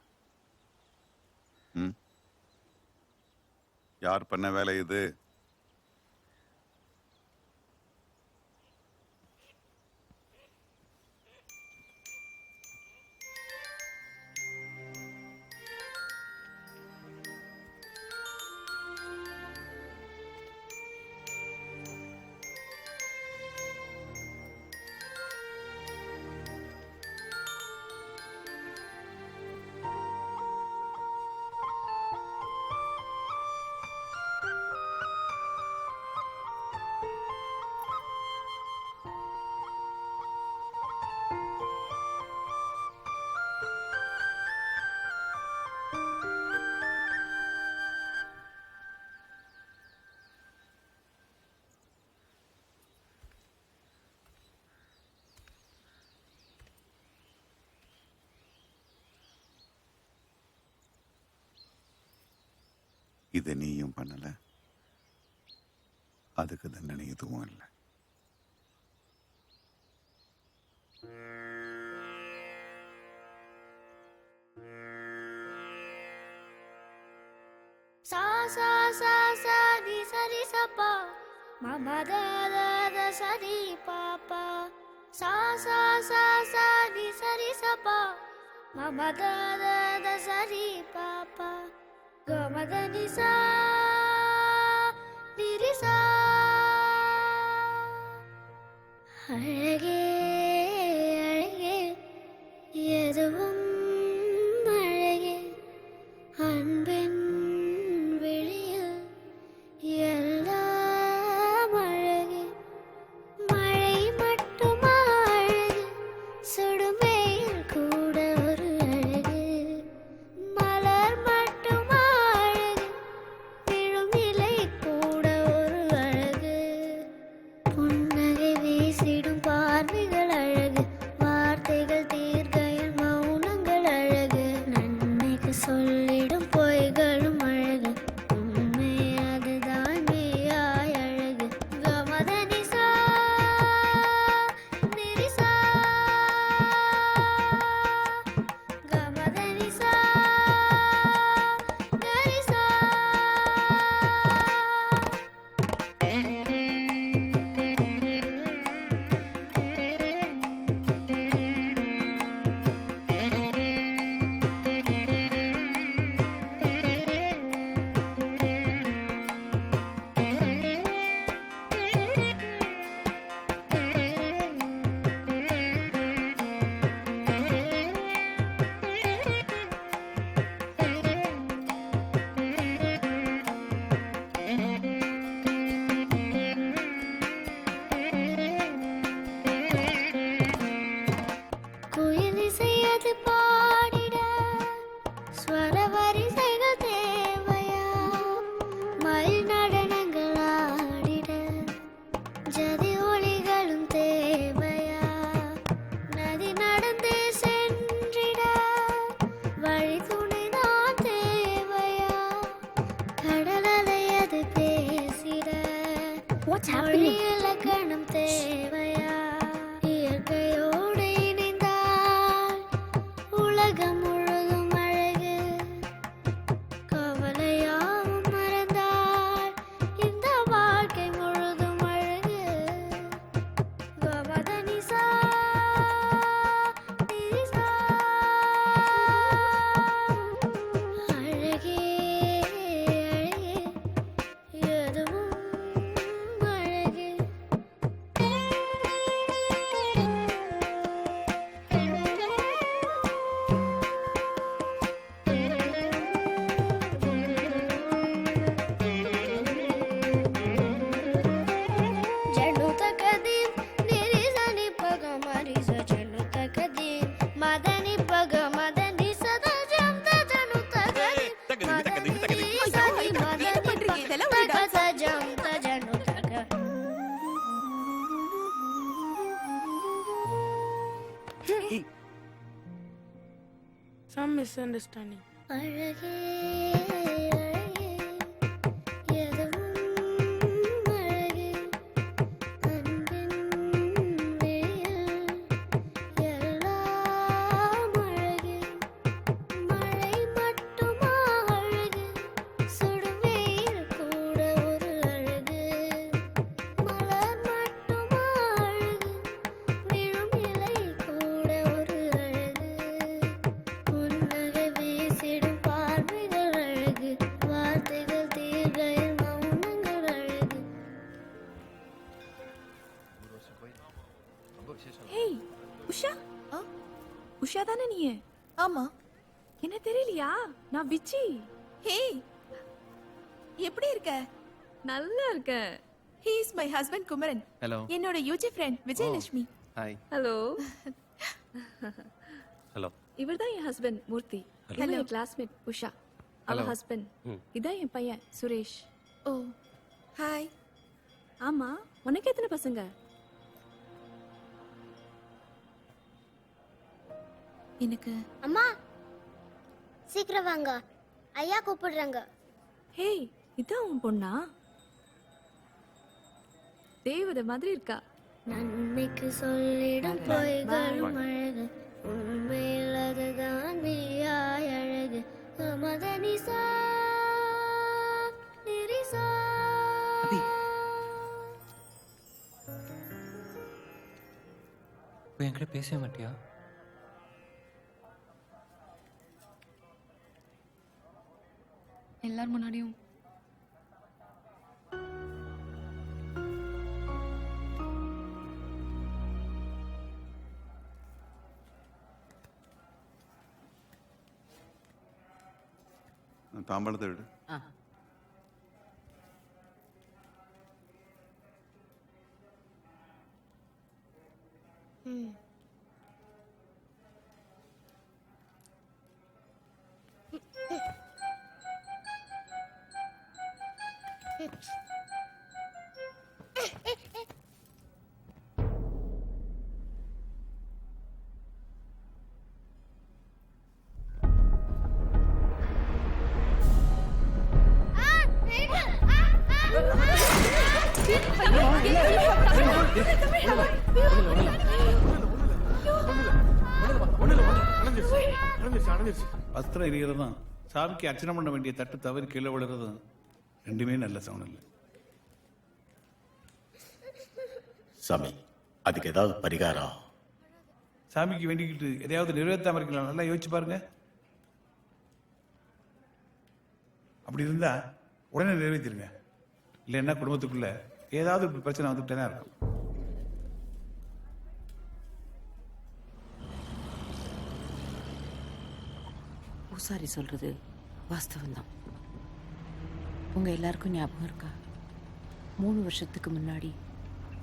யார் பண்ண வேலை இது? இதை நீயும் பண்ணல, அதுக்கு தண்டனை எதுவும் இல்லை. Sa sa sa sa di sa di sa pa, ma ma da da da sa di pa pa. Sa sa sa sa di sa pa, ma ma da da da sa di pa pa. Ga ma da ni sa di ri sa. அழகே அழகே எதுவும் அழகே அன்பின் விழியில் எல்லாம் அழகே மழை மட்டுமா அழகு சுடுமேயில் கூட ஒரு அழகு மலர் மட்டுமா அழகு விழும் இலை கூட ஒரு அழகு புன்னகை வீசிடும் பார்வைகள் அழகு வார்த்தைகள் தீர்க்கையில் மௌனங்கள் அழகு நன்மைக்கு சொல்லிடும் பொய்களும் அழகு உண்மை அதுதான் மெய்யாய் அழகு கமதனிசா நிரிசா கமதனிசா நரிசா குயில் இசையது பாடிட ஸ்வர வரிசைகள் தேவையா மயில் நடனங்கள் ஆடிட ஜதி ஒளிகளும் தேவையா நதி நடந்தே சென்றிட வழி துணைதான் தேவையா கடல் அலையது பேசிட மொழி இலக்கணம் தேவையா இயற்கையோடு இணைந்தால் உலகம் முழுதும் அழகு கவலையாவும் மறந்தால் இந்த வாழ்க்கை முழுதும் அழகு கமதனிசா நிரிசா அழகே அழகே எதுவும் அழகே జను తకది నిరిసని పగ మరిస జను తకది మదని పగ మదని సదా జంత జను తకది మదని సని మదని పగ సదా జంత జను తక Some misunderstanding. அழகே அழகே எதுவும் அழகே அன்பின் விழியில் எல்லாம் அழகே மழை மட்டுமா அழகு சுடும் வெயில் கூட ஒரு அழகு மலர் மட்டுமா அழகு விழும் இலை கூட ஒரு அழகு புன்னகை வீசிடும் பார்வைகள் அழகு வார்த்தைகள் தீர்க்கையில் மௌனங்கள் அழகு ஹேய் உஷா உஷா தானே நீ? ஆமா. என்ன தெரியலையா? நான் விச்சி. ஹேய், எப்படி இருக்க? நல்லா இருக்கேன். He is my husband Kumaran. Hello. என்னோட UG friend Vijayalakshmi. Hi. Hello. Hello. இவர்தான் என் ஹஸ்பண்ட் மூர்த்தி. இவன் என் கிளாஸ்மேட் உஷா. அவ Hello. ஹஸ்பண்ட். இதான் என் பையன் சுரேஷ். ஓ ஹாய். ஆமா, உனக்கு எத்தனை பசங்க? எனக்கு அம்மா சீக்கிரம் வாங்க ஐயா கூப்பிடுறாங்க ஹேய், இதான் உன் பொண்ணா? தேவதை மாதிரி இருக்கா. நன்மைக்கு சொல்லிடும் பொய்களும் அழகு, உண்மையில் அதுதான் மெய்யாய் அழகு. மதனிசா நிரிசா. இப்போ என்கிட்ட பேசவே மாட்டியா? எல்லார் முன்னாடியும் தாம்பாளத்தை விடு. வஸ்திரம் எரியறதும் சாமிக்கு அர்ச்சனை பண்ண வேண்டிய தட்டு தவறி கீழே விழுறதும் ரெண்டுமே நல்ல சவுண்ட் இல்லை. சாமி, அதுக்கு ஏதாவது பரிகாரம்? சாமிக்கு வேண்டிக்கிட்டு எதையாவது நிறைவேற்றாம இருக்கலாம், நல்லா யோசிச்சு பாருங்க. அப்படி இருந்தா உடனே நிறைவேற்றிருங்க. இல்லைன்னா குடும்பத்துக்குள்ள ஏதாவது பிரச்சனை வந்துகிட்டே தான் இருக்கும். பூசாரி சொல்றது வாஸ்தவம்தான். உங்க எல்லாருக்கும் ஞாபகம் இருக்கா? 3 வருஷத்துக்கு முன்னாடி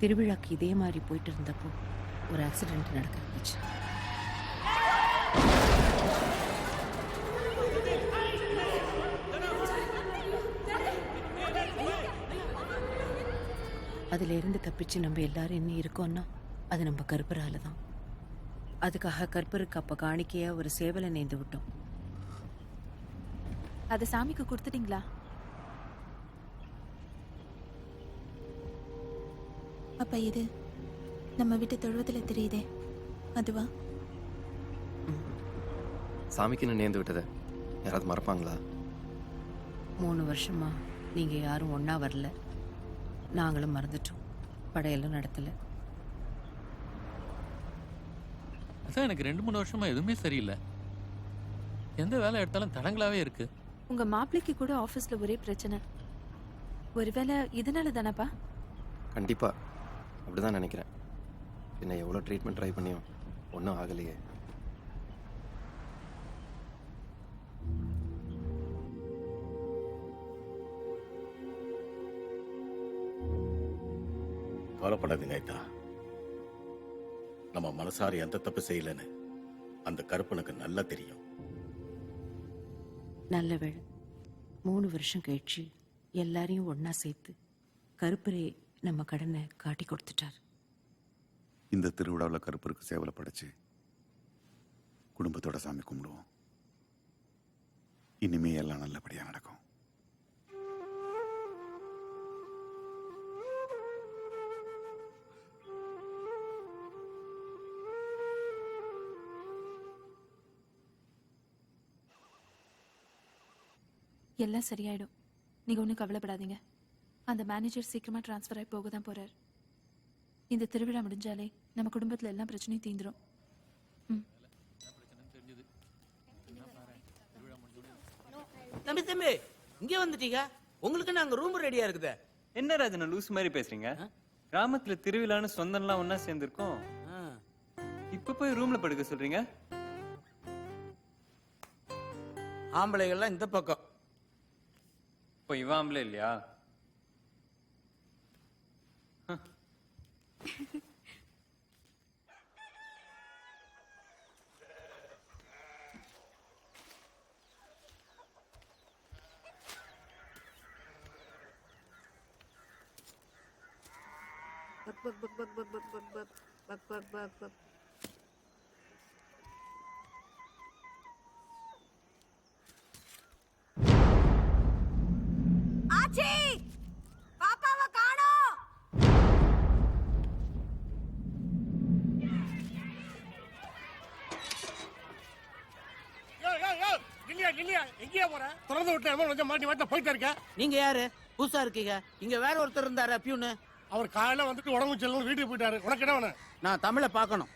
திருவிழாக்கு இதே மாதிரி போயிட்டு இருந்தப்போ ஒரு ஆக்சிடென்ட் நடக்க இருந்துச்சு. அதுல இருந்து தப்பிச்சு நம்ம எல்லாரும் என்ன இருக்கோம்னா அது நம்ம கருப்பரால தான். அதுக்காக கற்பருக்கு அப்ப காணிக்கையா ஒரு சேவலை நேர்ந்து விட்டோம். அதை சாமிக்கு கொடுத்துட்டீங்களா? அப்ப இது நம்ம வீட்டு தொழுவத்துல தெரியுதே, அதுவா? சாமிக்கு நேர்ந்து விட்டதை யாராவது மறப்பாங்களா? 3 வருஷமா நீங்க யாரும் ஒண்ணா வரல, நாங்களும் மறந்துட்டோம், படையெல்லாம் நடத்தல. அதான் எனக்கு 2-3 வருஷமா எதுவுமே சரியில்லை. எந்த வேலை எடுத்தாலும் தடங்களாவே இருக்கு. உங்க மாப்பிள்ளைக்கு கூட ஆபீஸ்ல ஒரே பிரச்சனை. ஒருவேளை இதனால தானப்பா? கண்டிப்பா அப்படிதான் நினைக்கிறேன். என்ன எவ்வளோ ட்ரீட்மெண்ட் ட்ரை பண்ணியும் ஒன்றும் ஆகலையே. கவலைப்படாதீங்க ஐயா. நம்ம மனசார எந்த தப்பு செய்யலன்னு அந்த கருப்பனுக்கு நல்லா தெரியும். நல்ல வேளை 3 வருஷம் கழிச்சு எல்லாரையும் ஒண்ணா சேர்த்து கருப்பரே நம்ம கடனை காட்டி கொடுத்துட்டார். இந்த திருவிழாவில் கருப்பருக்கு சேவலை படைச்சு குடும்பத்தோட சாமி கும்பிடுவோம். இனிமே எல்லாம் நல்லபடியா நடக்கும். எல்லாம் சரியாயிடும், நீங்க ஒன்றும் கவலைப்படாதீங்க. அந்த மேனேஜர் சீக்கிரமா டிரான்ஸ்ஃபர் ஆகி போக தான் போறார். இந்த திருவிழா முடிஞ்சாலே நம்ம குடும்பத்துல எல்லாம் பிரச்சனையும் தீந்துரும். தம்பி தம்பி இங்கே வந்துட்டீங்க. உங்களுக்கு நாங்க ரூம் ரெடியா இருக்குது. என்ன ராஜனா லூஸ் மாதிரி பேசுறீங்க? கிராமத்துல திருவிழான்னு சொந்தம்லாம் ஒன்னா சேர்ந்துருக்கோம். இப்ப போய் ரூம்ல படுக்க சொல்றீங்க? ஆம்பளைகள்லாம் இந்த பக்கம். இப்போ இவன் ஆம்பளை இல்லையா? எங்கேயா போற திறந்து விட்டு கொஞ்சம் மாட்டி மாட்டி போயிட்டு இருக்க. நீங்க யாரு? புதுசா இருக்கீங்க. இங்க வேற ஒருத்தர் இருந்தாரு பியூனு. அவர் காலையில வந்துட்டு உடம்பு செல்லணும் வீட்டுக்கு போயிட்டாரு. உனக்கு என்ன வேணும்? நான் தமிழை பார்க்கணும்.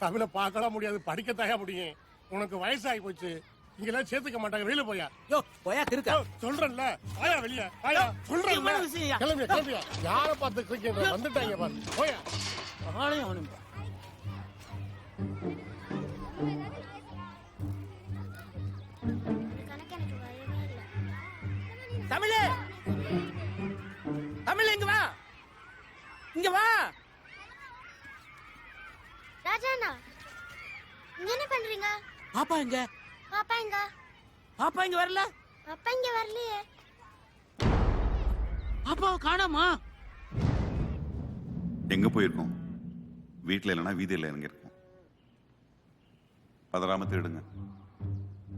தமிழை பார்க்கலாம் முடியாது, படிக்கத்தாயா முடியும். உனக்கு வயசாகி போச்சு, இங்கெல்லாம் சேர்த்துக்க மாட்டாங்க. வெளியில போயா. யோ போயா கிறுக்கா. சொல்றேன்ல, வாயா வெளிய வாயா. சொல்றேன்ல, இவ்வளவு விஷயம். கிளம்பியா கிளம்பியா. யாரை பார்த்து கிரிக்கெட் வந்துட்டாங்க பாரு. போயா. ஆளையும் அவனும். தமிழே, தமிழ் இங்க வா, இங்க வா. ராஜாண்ணா, இங்க என்ன பண்றீங்க? பாப்பா எங்க? பாப்பா எங்க? பாப்பா இங்க வரல. பாப்பா இங்க வரலையே. பாப்பாவை காணோமா? எங்க போயிருக்கோம்? வீட்டுல இல்லைன்னா வீதியில் இறங்கி இருக்கோம். பதறாம தேடுங்க.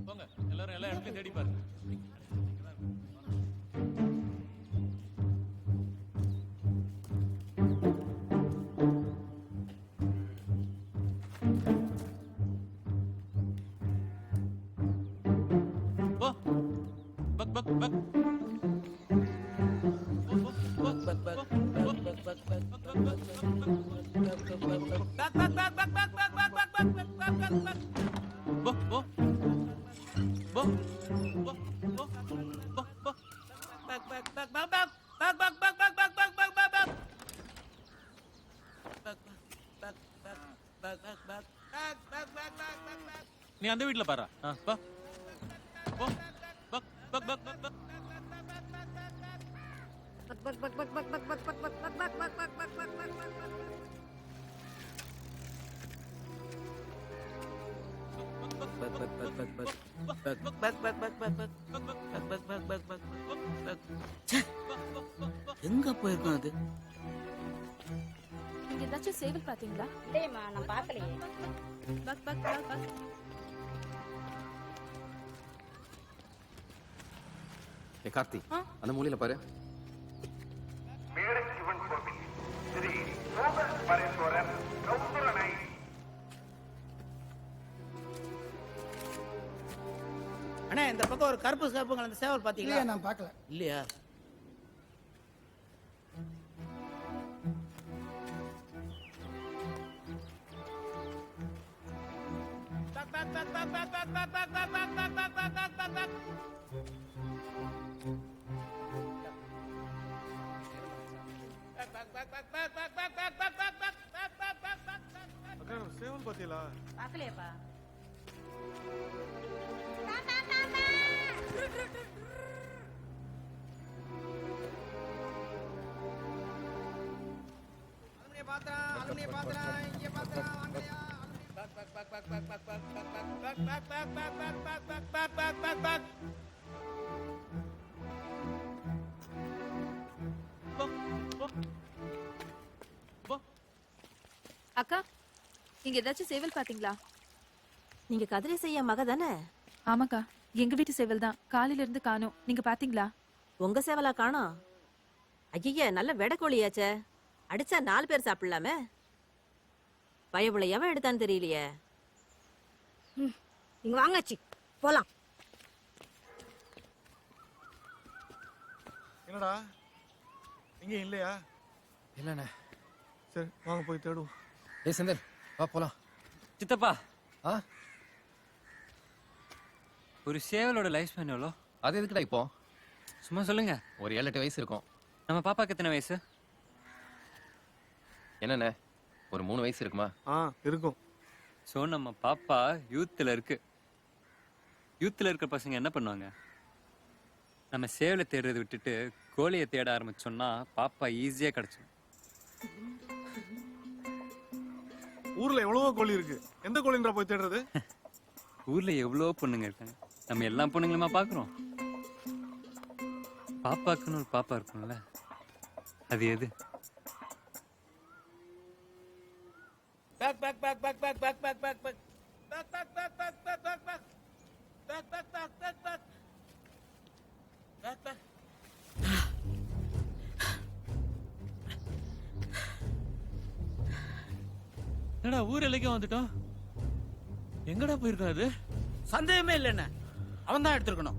போங்க, எல்லாரும் எல்லா இடத்துலயும் தேடி பாருங்க. பக் பக் பக். நீ அந்த வீட்டுல பாரு. எங்க போயிருக்கோம் அது? நீங்க ஏதாச்சும் சேவல் பாத்தீங்களா? இல்லையம்மா, நான் பார்க்கலையே. பக் பக் பக் பக். கார்த்தி, அந்த மூலையில பாரு. அண்ணா, இந்த பக்கம் ஒரு கருப்பு சேவல் அந்த சேவல் பாத்தீங்களா? நான் பார்க்கல. இல்லையா? சேவல் பாத்தீங்களா? பார்க்கலையாப்பா? அலுமினிய பாத்திரம், இங்க பாத்திரம், வாங்கலையா? அக்கா, நீங்க ஏதாச்சும் சேவல் பாத்தீங்களா? நீங்க கதிரை செய்ய மக தானே? ஆமாக்கா, எங்க வீட்டு சேவல் தான். காலையில இருந்து காணோம். நீங்க பாத்தீங்களா? உங்க சேவலா காணோம்? ஐய, நல்ல வெடக்கோழியாச்சே. அடிச்சா 4 பேர் சாப்பிடலாமே. பயவுல எவன் எடுத்தான்னு தெரியலையே. இங்க வாங்கச்சி, போலாம். என்னடா இங்க இல்லையா? இல்லண்ணே. சரி வாங்க போய் தேடுவோம். செந்தில், வா போலாம். சித்தப்பா, ஒரு சேவலோட லைஃப் ஸ்பேன் எவ்வளோ? அது எதுக்குடா இப்போ? சும்மா சொல்லுங்க. ஒரு 7-8 வயசு இருக்கும். நம்ம பாப்பாக்கு எத்தனை வயசு? என்னண்ணே, ஒரு 3 வயசு இருக்குமா? இருக்கும். ஸோ நம்ம பாப்பா யூத்தில் இருக்கு. யூத்தில் இருக்கிற பசங்க என்ன பண்ணுவாங்க? நம்ம சேவலை தேடுறதை விட்டுட்டு கோழியை தேட ஆரம்பிச்சோம்னா பாப்பா ஈஸியாக கிடச்சிடும். ஊர்ல எவ்வளவோ கோழி இருக்கு, எந்த கோழின்றா போய் தேடுறது? ஊர்ல எவ்வளோ பொண்ணுங்க இருக்காங்க, நம்ம எல்லா பொண்ணுங்களுமா பார்க்குறோம். பாப்பாக்குன்னு ஒரு பாப்பா இருக்கும்ல, அது எது? என்னடா ஊர் எல்லைக்கும் வந்துட்டோம். எங்கடா போயிருக்கோம்? அது சந்தேகமே இல்லைண்ணே. அவன் தான் எடுத்திருக்கணும்.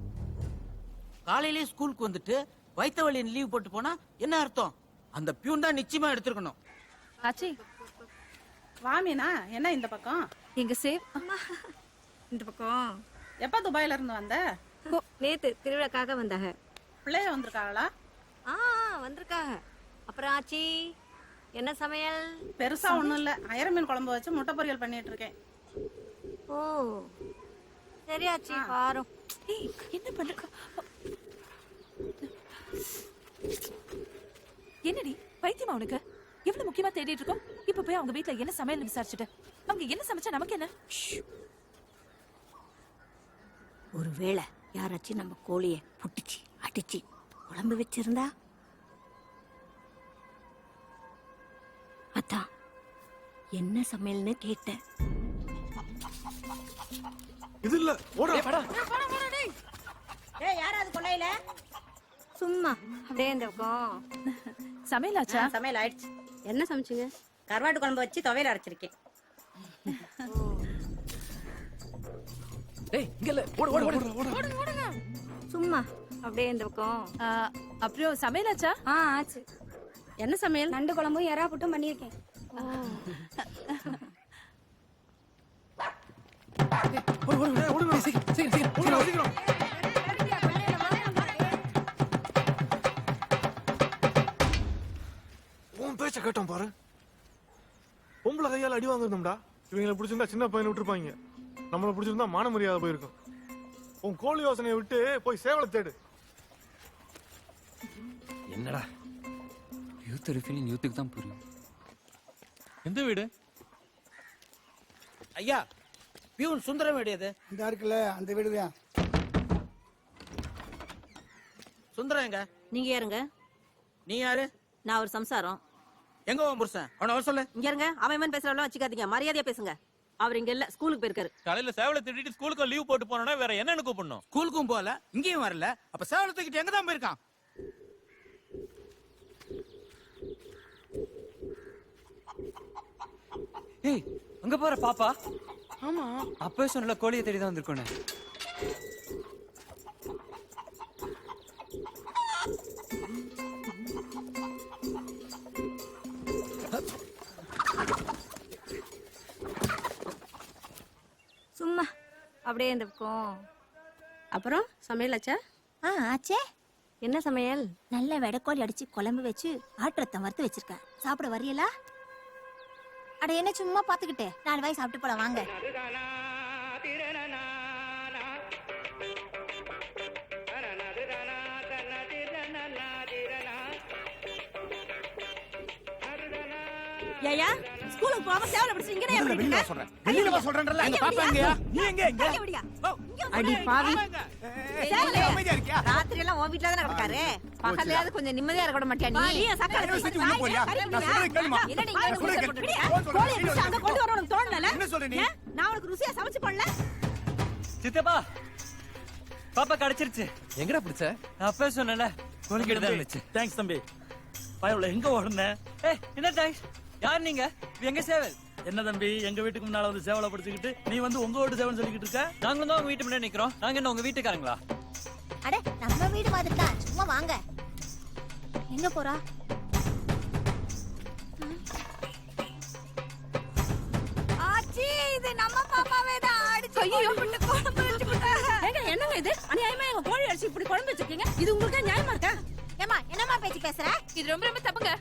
காலையிலேயே ஸ்கூலுக்கு வந்துட்டு வயிற்று வலின்னு லீவ் போட்டு போனா என்ன அர்த்தம்? அந்த பியூன் தான் நிச்சயமா எடுத்திருக்கணும். ஆச்சி வாமினா என்ன இந்த பக்கம்? எங்க சேவ் இந்த பக்கம். எப்ப துபாயில இருந்து வந்த? நேத்து திருவிழாக்காக வந்தாங்க. பிள்ளைய வந்திருக்காங்களா? வந்திருக்காங்க. அப்புறம் ஆச்சி என்ன சமையல்? பெருசா ஒண்ணும் இல்ல, அயர மீன் குழம்பு வச்சு முட்டை பொரியல் பண்ணிட்டு இருக்கேன். ஓ சரி ஆச்சி பாரும். என்ன பண்ற? என்னடி பைத்தியமா உனக்கு? எவ்வளவு முக்கியமா தேடிட்டு இருக்கோம். இப்ப போய் அவங்க வீட்ல என்ன சமையல் விசாரிச்சுட்டு அவங்க என்ன சமைச்சா நமக்கு என்ன? ஒருவேளை யாராச்சும் நம்ம கோழிய புட்டிச்சு அடிச்சு குழம்பு வச்சிருந்தா? அதான் என்ன சமையல்னு கேட்டேன். இது இல்ல ஓட யாராவது கொள்ளையில சும்மா அப்படியே இந்த பக்கம். சமையல் ஆச்சா? சமையல் ஆயிடுச்சு. என்ன சமைச்சீங்க? கருவாட்டு குழம்பு வச்சு துவையல் அரைச்சிருக்கேன். சும்மா அப்படியே இந்த பக்கம். அப்புறம் சமையல் ஆச்சா? ஆச்சு. என்ன சமையல்? நண்டு குழம்பும் எறா புட்டும் பண்ணியிருக்கேன். உன் பேச்ச கேட்டோம் பாரு. பொம்பளை கையால அடி வாங்கிருந்தோம்டா. இவங்களை பிடிச்சிருந்தா சின்ன பையனை விட்டுருப்பாங்க. நம்மளை பிடிச்சிருந்தா மான மரியாதை போயிருக்கும். உன் கோழி யோசனையை விட்டு போய் சேவலை தேடு. என்னடா யூத் ஃபீலிங் யூத்துக்கு தான் புரியும். எந்த வீடு? ஐயா பியூன் சுந்தரம் வேடியது இந்த இருக்குல்ல அந்த வீடு தான். சுந்தரம் எங்க? நீங்க யாருங்க? நீ யாரு? நான் ஒரு சம்சாரம். எங்க உன் புருஷன்? அவனை வர சொல்லு. இங்க இருங்க. அவன் பேசுறவளோ வச்சுக்காதீங்க. மரியாதையா பேசுங்க. அவர் இங்க இல்ல, ஸ்கூலுக்கு போயிருக்காரு. காலையில சேவலை திட்டிட்டு ஸ்கூலுக்கு லீவ் போட்டு போனோம்னா வேற என்னன்னு கூப்பிடணும்? ஸ்கூலுக்கும் போகல, இங்கேயும் வரல. அப்ப சேவலை தூக்கிட்டு எங்க தான் போயிருக்கான்? ஏய் அங்க போற பாப்பா. ஆமா அப்பவே சொன்னல கோழியை தேடி தான் வந்திருக்கோன்னு. சும்மா அப்படியே இந்த பக்கம். அப்புறம் சமையல் ஆச்சா? ஆச்சே. என்ன சமையல்? நல்ல வெடக்கோழி அடிச்சு குழம்பு வச்சு ஆட்டுரத்தம் வறுத்து வச்சிருக்கேன். சாப்பிட வரியலா? அட என்ன சும்மா பாத்துக்கிட்டு 4 வாய் சாப்பிட்டு போலாம் வாங்க. ஏயா ஸ்கூலுக்கு போகாம சேவலை பிடிச்சு இங்கனே வெளியில சொல்றேன். வெளியில வா சொல்றேன்ல. எங்க பாப்பா எங்கயா? நீ எங்க? அடி பாவி. அமைதியா இருக்கியா? ராத்திரி எல்லாம் உன் வீட்ல தான கிடக்காரு. பகல்லையாவது கொஞ்சம் நிம்மதியா இருக்க மாட்டியா நீ? நீ சக்கரை செஞ்சு உள்ள போறியா? நான் சொல்றேன் கேளுமா. என்ன நீ இங்க சொல்றேன் வந்து கேளு. கோழியை பிடிச்சு அங்க கொண்டு வர உனக்கு தோணல? என்ன சொல்ற நீ? நான் உனக்கு ருசியா சமைச்சு போடல? சித்தப்பா பாப்பா கிடைச்சிருச்சு. எங்கடா பிடிச்ச? நான் அப்பவே சொன்னல கோழி கிட்ட தான் இருந்துச்சு. தேங்க்ஸ் தம்பி. பயவுல எங்க ஓடுன? ஏய் என்ன தேங்க்ஸ்? யார் நீங்க? எங்க சேவல்? என்ன தம்பி எங்க வீட்டுக்கு முன்னால வந்து சேவலை பிடிச்சிக்கிட்டு நீ வந்து உங்க வீட்டு சேவல் சொல்லிக்கிட்டு இருக்க? நாங்களும் தான் உங்க வீட்டு முன்னாடி நிக்கிறோம். நாங்க என்ன உங்க வீட்டுக்காரங்களா? அட நம்ம வீடு மாதிரி தான், சும்மா வாங்க. எங்க போறா? ஆச்சி இது நம்ம பாப்பாவே தான் அடிச்சு போட்டு குழம்பு வச்சு விட்டாங்க. ஏங்க என்னங்க இது? அநியாயமா எங்க கோழி அடிச்சு இப்படி குழம்பு வச்சிருக்கீங்க. இது உங்களுக்கு நியாயமா இருக்கா? ஏமா என்னமா பேச்சு பேசுற? இது ரொம்ப ரொம்ப தப்புங்க.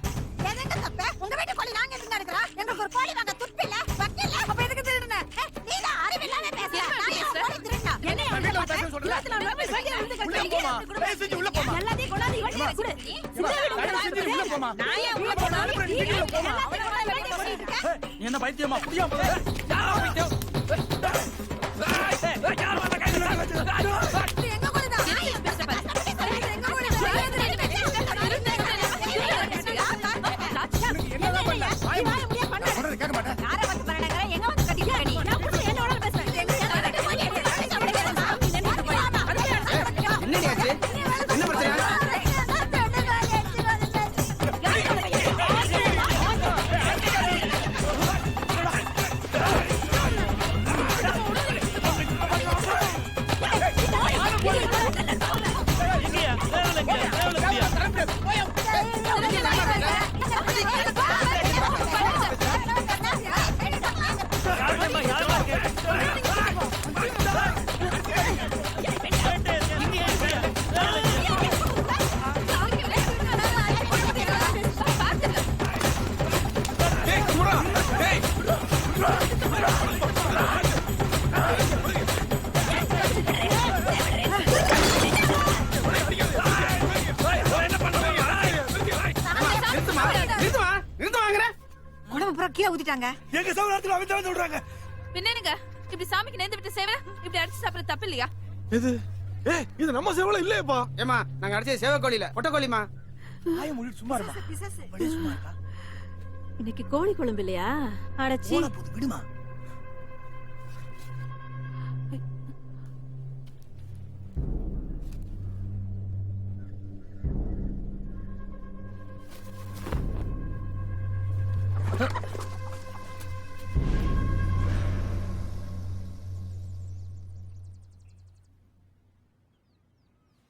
எதுக்கு தப்பு? உங்க வீட்டு கோழி நாங்க எதுக்கு எடுக்கிறோம்? எங்களுக்கு ஒரு கோழி வாங்க துப்பு இல்ல, வக்கு இல்ல. அப்ப எதுக்கு திருடுன? நீ தான் அறிவில்லாம பேசுற. நான் ஏன் கோழி திருடினா? என்ன வெளியில வந்து பேச சொல்றேன். செஞ்சு உள்ள போமா. எல்லாத்தையும் கொண்டாந்து இவங்க குடு. செஞ்சு உள்ள போமா. நான் ஏன் உள்ள போறேன்? நீ உள்ள போமா. நீ என்ன பைத்தியமா? புடியா போ. யாரா பைத்தியம்? யார் வந்த கையில எங்க கோழி தான்? நான் ஏன் பேச பாரு. எங்க கோழி தான்? என்னதான் பண்ணல? வாய் மூடு. சொல்றது கேட்க மாட்டேன். யாரை வந்து பண்ணடங்கற? எங்க வந்து கட்டிக்க நீ? நான் புடிச்சு என்னோட பேசுறேன். என்னடி ஆச்சு? என்ன பிரச்சனை? அப்புறம் கீழே ஊத்திட்டாங்க. எங்க சௌராத்துல அவன் தான் விடுறாங்க. பின்னேனுங்க இப்படி சாமிக்கு நேர்ந்து விட்டு சேவை இப்படி அடிச்சு சாப்பிட தப்பு இல்லையா? இது இது நம்ம சேவல இல்லையப்பா. ஏமா நாங்க அடிச்சது சேவக்கோழில பொட்டக்கோழிமா. ஆய மொழி சும்மா இருமா. வழி சும்மா இருக்கா? இன்னைக்கு கோழி குழம்பு இல்லையா? அடச்சி போன போது விடுமா.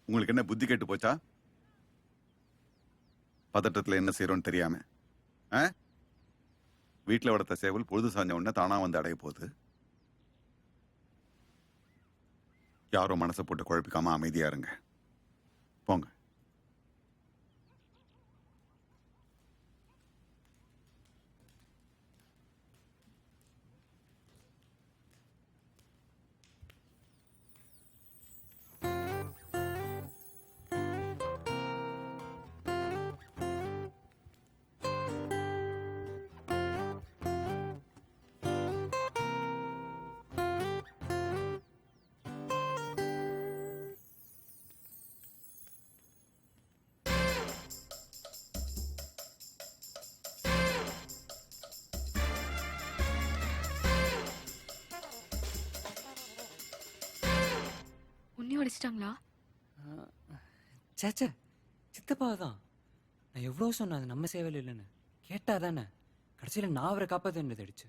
உங்களுக்கு என்ன புத்தி கெட்டு போச்சா? பதட்டத்துல என்ன செய்யறோம்னு தெரியாம வீட்டுல வளர்த்த சேவல் பொழுது சாஞ்ச உடனே தானா வந்து அடைய போகுது. யாரும் மனசை போட்டு குழப்பிக்காம அமைதியா இருங்க. போங்க. உன்னையும் அடிச்சிட்டாங்களா? சேச்சே சித்தப்பா தான். நான் எவ்வளோ சொன்னேன் அது நம்ம சேவல் இல்லைன்னு. கேட்டா தானே கடைசியில் நான் அவரை காப்பாற்ற வேண்டியது அடிச்சு.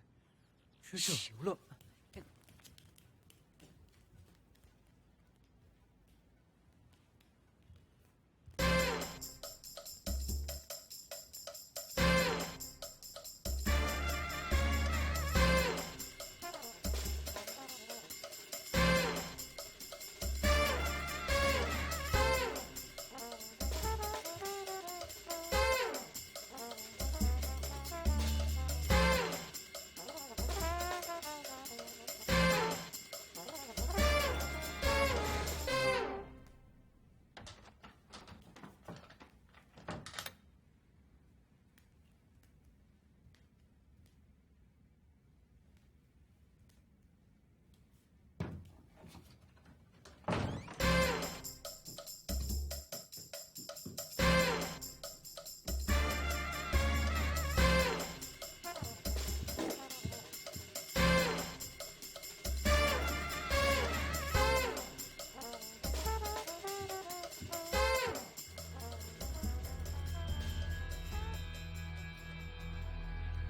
இவ்வளோ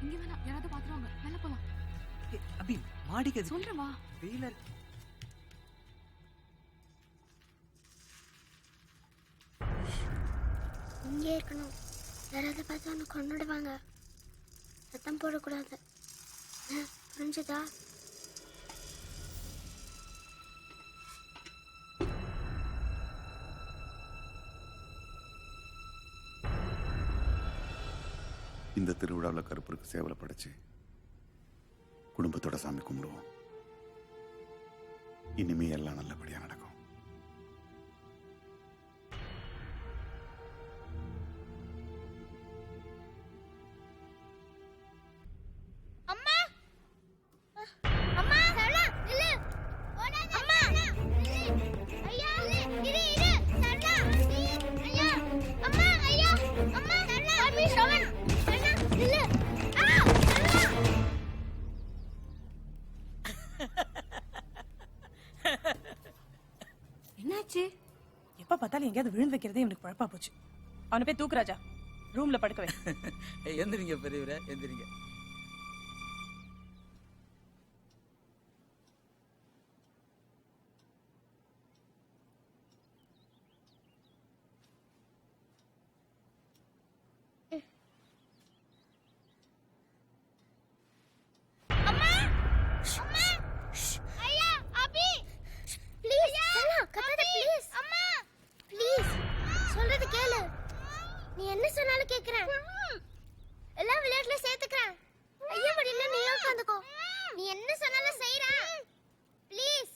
இங்க வேணாம், யாராவது பாத்துருவாங்க. மேல போலாம். அபி மாடிக்கு சொல்றேன் வா. வெயில இங்கே இருக்கணும். யாராவது பார்த்தா உனக்கு கொண்டுடுவாங்க. சத்தம் போடக்கூடாது. புரிஞ்சுதா? இந்த திருவிழாவில் கருப்பருக்கு சேவலை படைச்சு குடும்பத்தோட சாமி கும்பிடுவோம். இனிமே எல்லாம் நல்லபடியா நடக்கும். அம்மா அம்மா சரளா நில்லு. ஓடாத. அம்மா நில்லு. ஐயா இரு சரளா. ஐயா அம்மா ஐயா அம்மா சரளா. அபி ஷவன் சரளா நில்லு. என்னாச்சு? எப்ப பார்த்தாலும் எங்கேயாவது விழுந்து வைக்கிறதே இவனுக்கு பழப்பா போச்சு. அவனை போய் தூக்குராஜா, ரூம்ல படுக்க வை. எந்திரிங்க பெரியவரே, எந்திரிங்க. நீ என்ன சொன்னாலும் கேக்குறேன். எல்லாம் விளையாட்டுல சேர்த்துக்கிறேன். ஐயா மடியில நீ உட்காந்துக்கோ. நீ என்ன சொன்னாலும் செய்றேன். ப்ளீஸ்.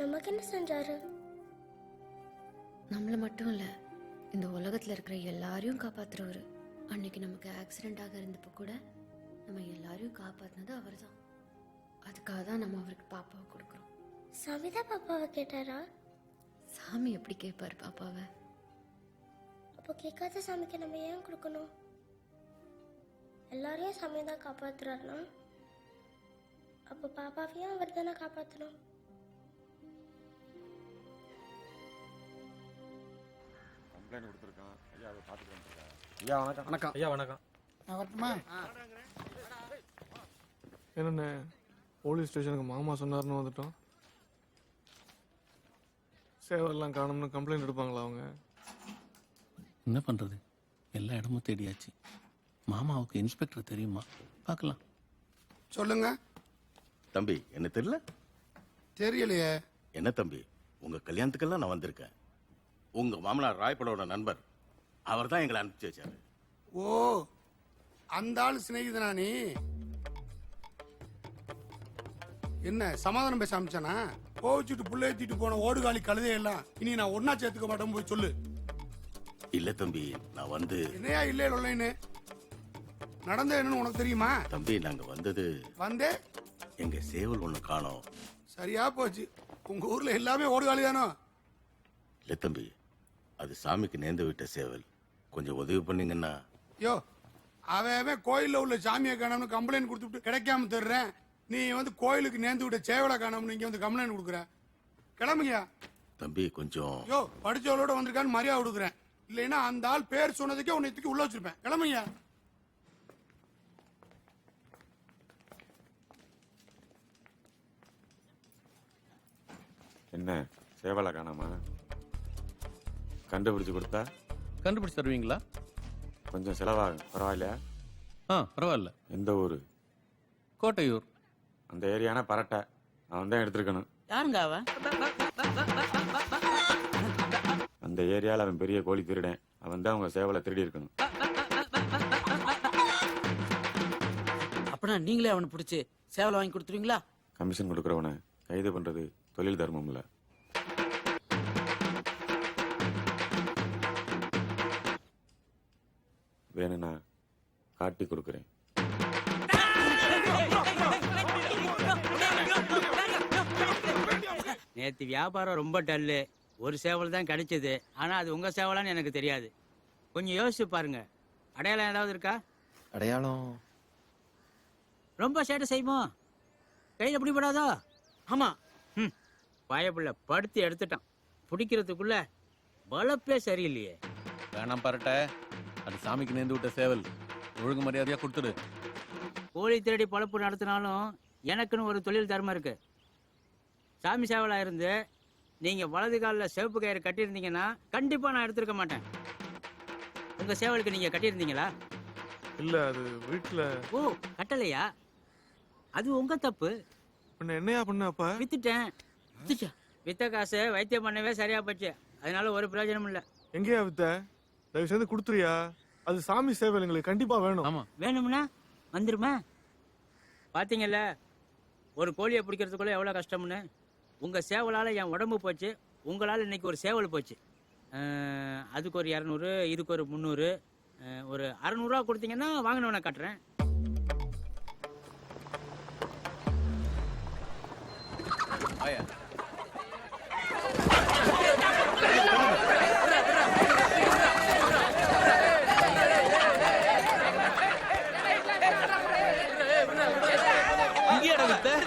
நமக்கு என்ன செஞ்சாரு? நம்மள மட்டும் இல்ல, இந்த உலகத்துல இருக்கிற எல்லாரையும் காப்பாத்துறவரு. அன்னைக்கு நமக்கு ஆக்சிடென்ட் ஆக இருந்தப்போ கூட நம்ம எல்லாரையும் காப்பாத்தினது அவர்தான். அதுக்காக தான் நம்ம அவருக்கு பாப்பாவை கொடுக்குறோம். சவிதா பாப்பாவை கேட்டாரா? சாமி எப்படி கேட்பாரு பாப்பாவை? அப்போ கேட்காத சாமிக்கு நம்ம ஏன் கொடுக்கணும்? எல்லாரையும் சாமி தான் காப்பாத்துறாருனா அப்போ பாப்பாவையும் அவர் தானே காப்பாற்றணும். கம்ப்ளைண்ட் கொடுத்துருக்கான். ஐயா அதை பார்த்துட்டு வந்துருக்கேன். ஐயா வணக்கம். வணக்கம் ஐயா வணக்கம். நான் வரட்டுமா? என்னண்ணே போலீஸ் ஸ்டேஷனுக்கு மாமா சொன்னார்னு வந்துட்டோம். சேவெல்லாம் காணும்னு கம்ப்ளைண்ட் எடுப்பாங்களா அவங்க? என்ன பண்றது, எல்லா இடமும் தேடியாச்சு. மாமாவுக்கு இன்ஸ்பெக்டர் தெரியுமா? பார்க்கலாம். சொல்லுங்க தம்பி. என்ன தெரியல? தெரியலையே. என்ன தம்பி, உங்க கல்யாணத்துக்கெல்லாம் நான் வந்திருக்கேன். உங்க மாமனார் ராயப்படோட நண்பர் அவர் தான் எங்களை அனுப்பிச்சு வச்சாரு. ஓ, அந்த ஆள் சிநேகிதனா நீ? என்ன சமாதானம் பேச ஆரம்பிச்சானா? கோவிச்சுட்டு புள்ள ஏத்திட்டு போன ஓடுகாலி கழுதையெல்லாம் இனி நான் ஒன்னா சேர்த்துக்க மாட்டேன், போய் சொல்லு. இல்ல தம்பி, நான் வந்து என்னையா இல்ல இல்லைன்னு நடந்த என்னன்னு உனக்கு தெரியுமா? தம்பி, நாங்க வந்தது வந்தே எங்க சேவல் ஒண்ணு காணோம். சரியா போச்சு. உங்க ஊர்ல எல்லாமே ஓடுகாலி தானோ? இல்ல தம்பி, அது சாமிக்கு நேர்ந்து விட்ட சேவல். கொஞ்சம் உதவி பண்ணீங்கன்னா. யோ, அவன் கோயில்ல உள்ள சாமியை காணோம்னு கம்ப்ளைண்ட் கொடுத்துட்டு கிடைக்காம தர்றேன். நீ வந்து கோயிலுக்கு நேர்ந்து விட்ட சேவலை காணோம்னு இங்க வந்து கம்ப்ளைண்ட் கொடுக்குற. கிளம்புங்க தம்பி. கொஞ்சம் யோ, படிச்சவளோட வந்திருக்கான்னு மரியாதை கொடுக்குறேன். இல்லைன்னா அந்த ஆள் பேர் சொன்னதுக்கே உன்னை தூக்கி உள்ள வச்சிருப்பேன். கிளம்புங்க. என்ன சேவலை காணாமா? கண்டுபிடிச்சு கொடுத்தா கண்டுபிடிச்சு தருவீங்களா? கொஞ்சம் செலவாகும், பரவாயில்லையா? பரவாயில்ல. எந்த ஊரு? கோட்டையூர். அந்த ஏரியானா பரட்டை. அவன் தான் எடுத்துருக்கணும். யாருங்க அவன்? அந்த ஏரியாவில் அவன் பெரிய கோழி திருடன். அவன் தான் அவங்க சேவலை திருடி இருக்கணும். அப்படின்னா நீங்களே அவனை பிடிச்சி சேவலை வாங்கி கொடுத்துருவீங்களா? கமிஷன் கொடுக்குறவனை கைது பண்றது தொழில் தர்மம் இல்ல. வேணும்னா காட்டி கொடுக்குறேன். நேற்று வியாபாரம் ரொம்ப டல்லு. ஒரு சேவல் தான் கிடைச்சது. ஆனா அது உங்க சேவலான்னு எனக்கு தெரியாது. கொஞ்சம் யோசிச்சு பாருங்க. அடையாளம் ஏதாவது இருக்கா? அடையாளம் ரொம்ப சேட்டை செய்வோம். கையில் பிடிபடாதோ? ஆமா. பயப்புள்ள படுத்து எடுத்துட்டான். பிடிக்கிறதுக்குள்ள பலப்பே சரியில்லையே. வேணாம் பரட்ட, அது சாமிக்கு நேர்ந்து விட்ட சேவல். ஒழுங்கு மரியாதையா கொடுத்துடு. கோழி திருடி பழப்பு நடத்தினாலும் எனக்குன்னு ஒரு தொழில் தர்மம் இருக்கு. சாமி சேவலா இருந்து நீங்க வலது காலில் சிவப்பு கயிறு கட்டியிருந்தீங்கன்னா கண்டிப்பா நான் எடுத்திருக்க மாட்டேன். உங்க சேவலுக்கு நீங்க கட்டியிருந்தீங்களா? இல்ல, அது வீட்டுல. ஓ, கட்டலையா? அது உங்க தப்பு. என்னையா பண்ண? அப்ப வித்துட்டேன். வித்த காசு வைத்தியம் பண்ணவே சரியா போச்சு. அதனால ஒரு பிரயோஜனம் இல்ல. எங்கேயா வித்த? தயவு செய்து கொடுத்துறியா? அது சாமி சேவல் எங்களுக்கு கண்டிப்பா வேணும். ஆமா, வேணும்னா வந்துருமா? பாத்தீங்கல்ல ஒரு கோழியை பிடிக்கிறதுக்குள்ள எவ்வளவு கஷ்டம்னு. உங்க சேவலால என் உடம்பு போச்சு. உங்களால இன்னைக்கு ஒரு சேவல் போச்சு. அதுக்கு ஒரு 200, இதுக்கு ஒரு 300, ஒரு 600 ரூபா கொடுத்தீங்கன்னா வாங்கினவனை காட்டுறேன்.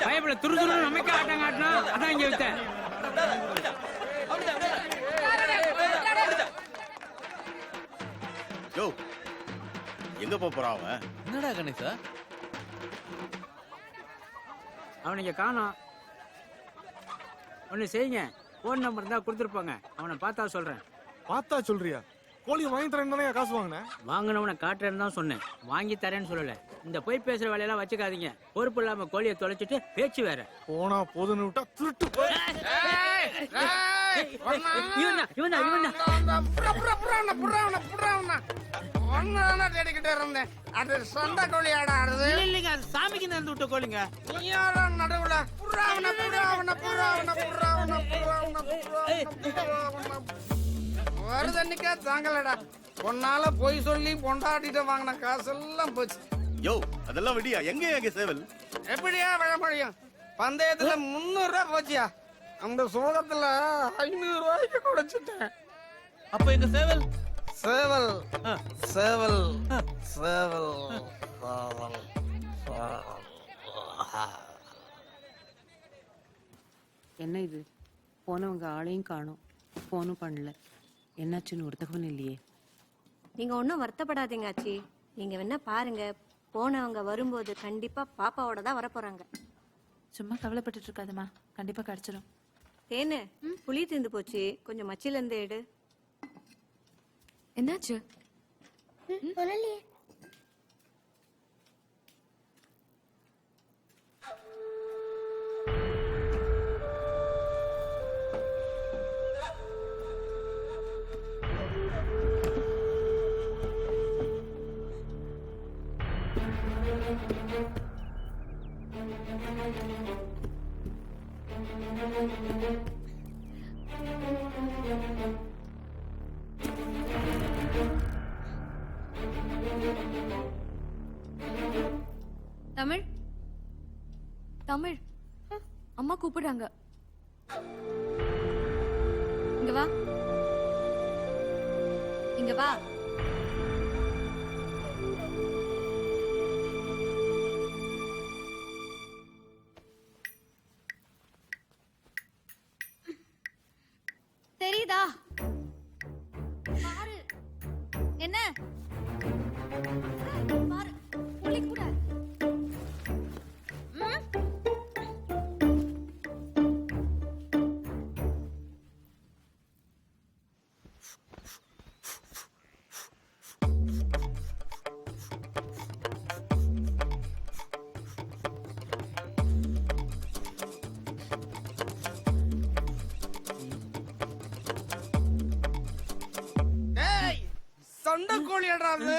பயப்பட துரு துரு நமக்கு ஆட்டம் காட்டினா அதான் இங்க வித்தேன். யோ, எங்க போறான் அவன்? என்னடா கணேசா, அவனுங்க காணோம். ஒண்ணு செய்யுங்க, போன் நம்பர் தான் கொடுத்துருப்பாங்க. அவனை பார்த்தா சொல்றேன். பார்த்தா சொல்றியா? கோழியை வாங்கி தரேன்னு தானே காசு வாங்கினேன். வாங்கினவனை காட்டுறேன்னு தான் சொன்னேன், வாங்கி தரேன்னு சொல்லல. இந்த போய் பேசுற வேலையெல்லாம் வச்சுக்காதீங்க. பொறுப்பு இல்லாம கோழியை தொலைச்சிட்டு பேச்சு வேற. போனா போதுன்னு விட்டா திருட்டு போய். தேடிக்கிட்டே இருந்தேன். அது சொந்த கோழி ஆடாடுது. இல்லைங்க, அது சாமிக்கு நேர்ந்து விட்ட கோழிங்க. நடுவுல வருதன்னிக்கா தாங்கலடா. பொன்னால பொய் சொல்லி பொண்டாட்டிட்ட வாங்கின காசெல்லாம் போச்சு. யோ அதெல்லாம் விடியா, எங்க சேவல்? எப்படியா விழ முடியும்? பந்தயத்துல 300 ரூபாய் போச்சியா. அந்த சோகத்துல 500 ரூபாய்க்கு குடைச்சிட்டேன். அப்ப எங்க சேவல்? சேவல் சேவல் சேவல். என்ன இது? போனவங்க ஆளையும் காணோம், ஃபோனும் பண்ணல. என்னாச்சுன்னு ஒரு தகவல் இல்லையே. நீங்க ஒன்றும் வருத்தப்படாதீங்க ஆச்சி. நீங்க வேணா பாருங்க, போனவங்க வரும்போது கண்டிப்பா பாப்பாவோட தான் வரப்போறாங்க. சும்மா கவலைப்பட்டுட்டு இருக்காதம்மா, கண்டிப்பா கிடைச்சிடும். தேனு, புளி தீர்ந்து போச்சு, கொஞ்சம் மச்சில இருந்து எடு. என்னாச்சு? தமிழ் தமிழ், அம்மா கூப்பிடுறாங்க. இங்க வா, இங்க வா. தெரியுதா? பாரு என்ன பாரு, புலி கூட. சொந்த கோழி ஆடாது.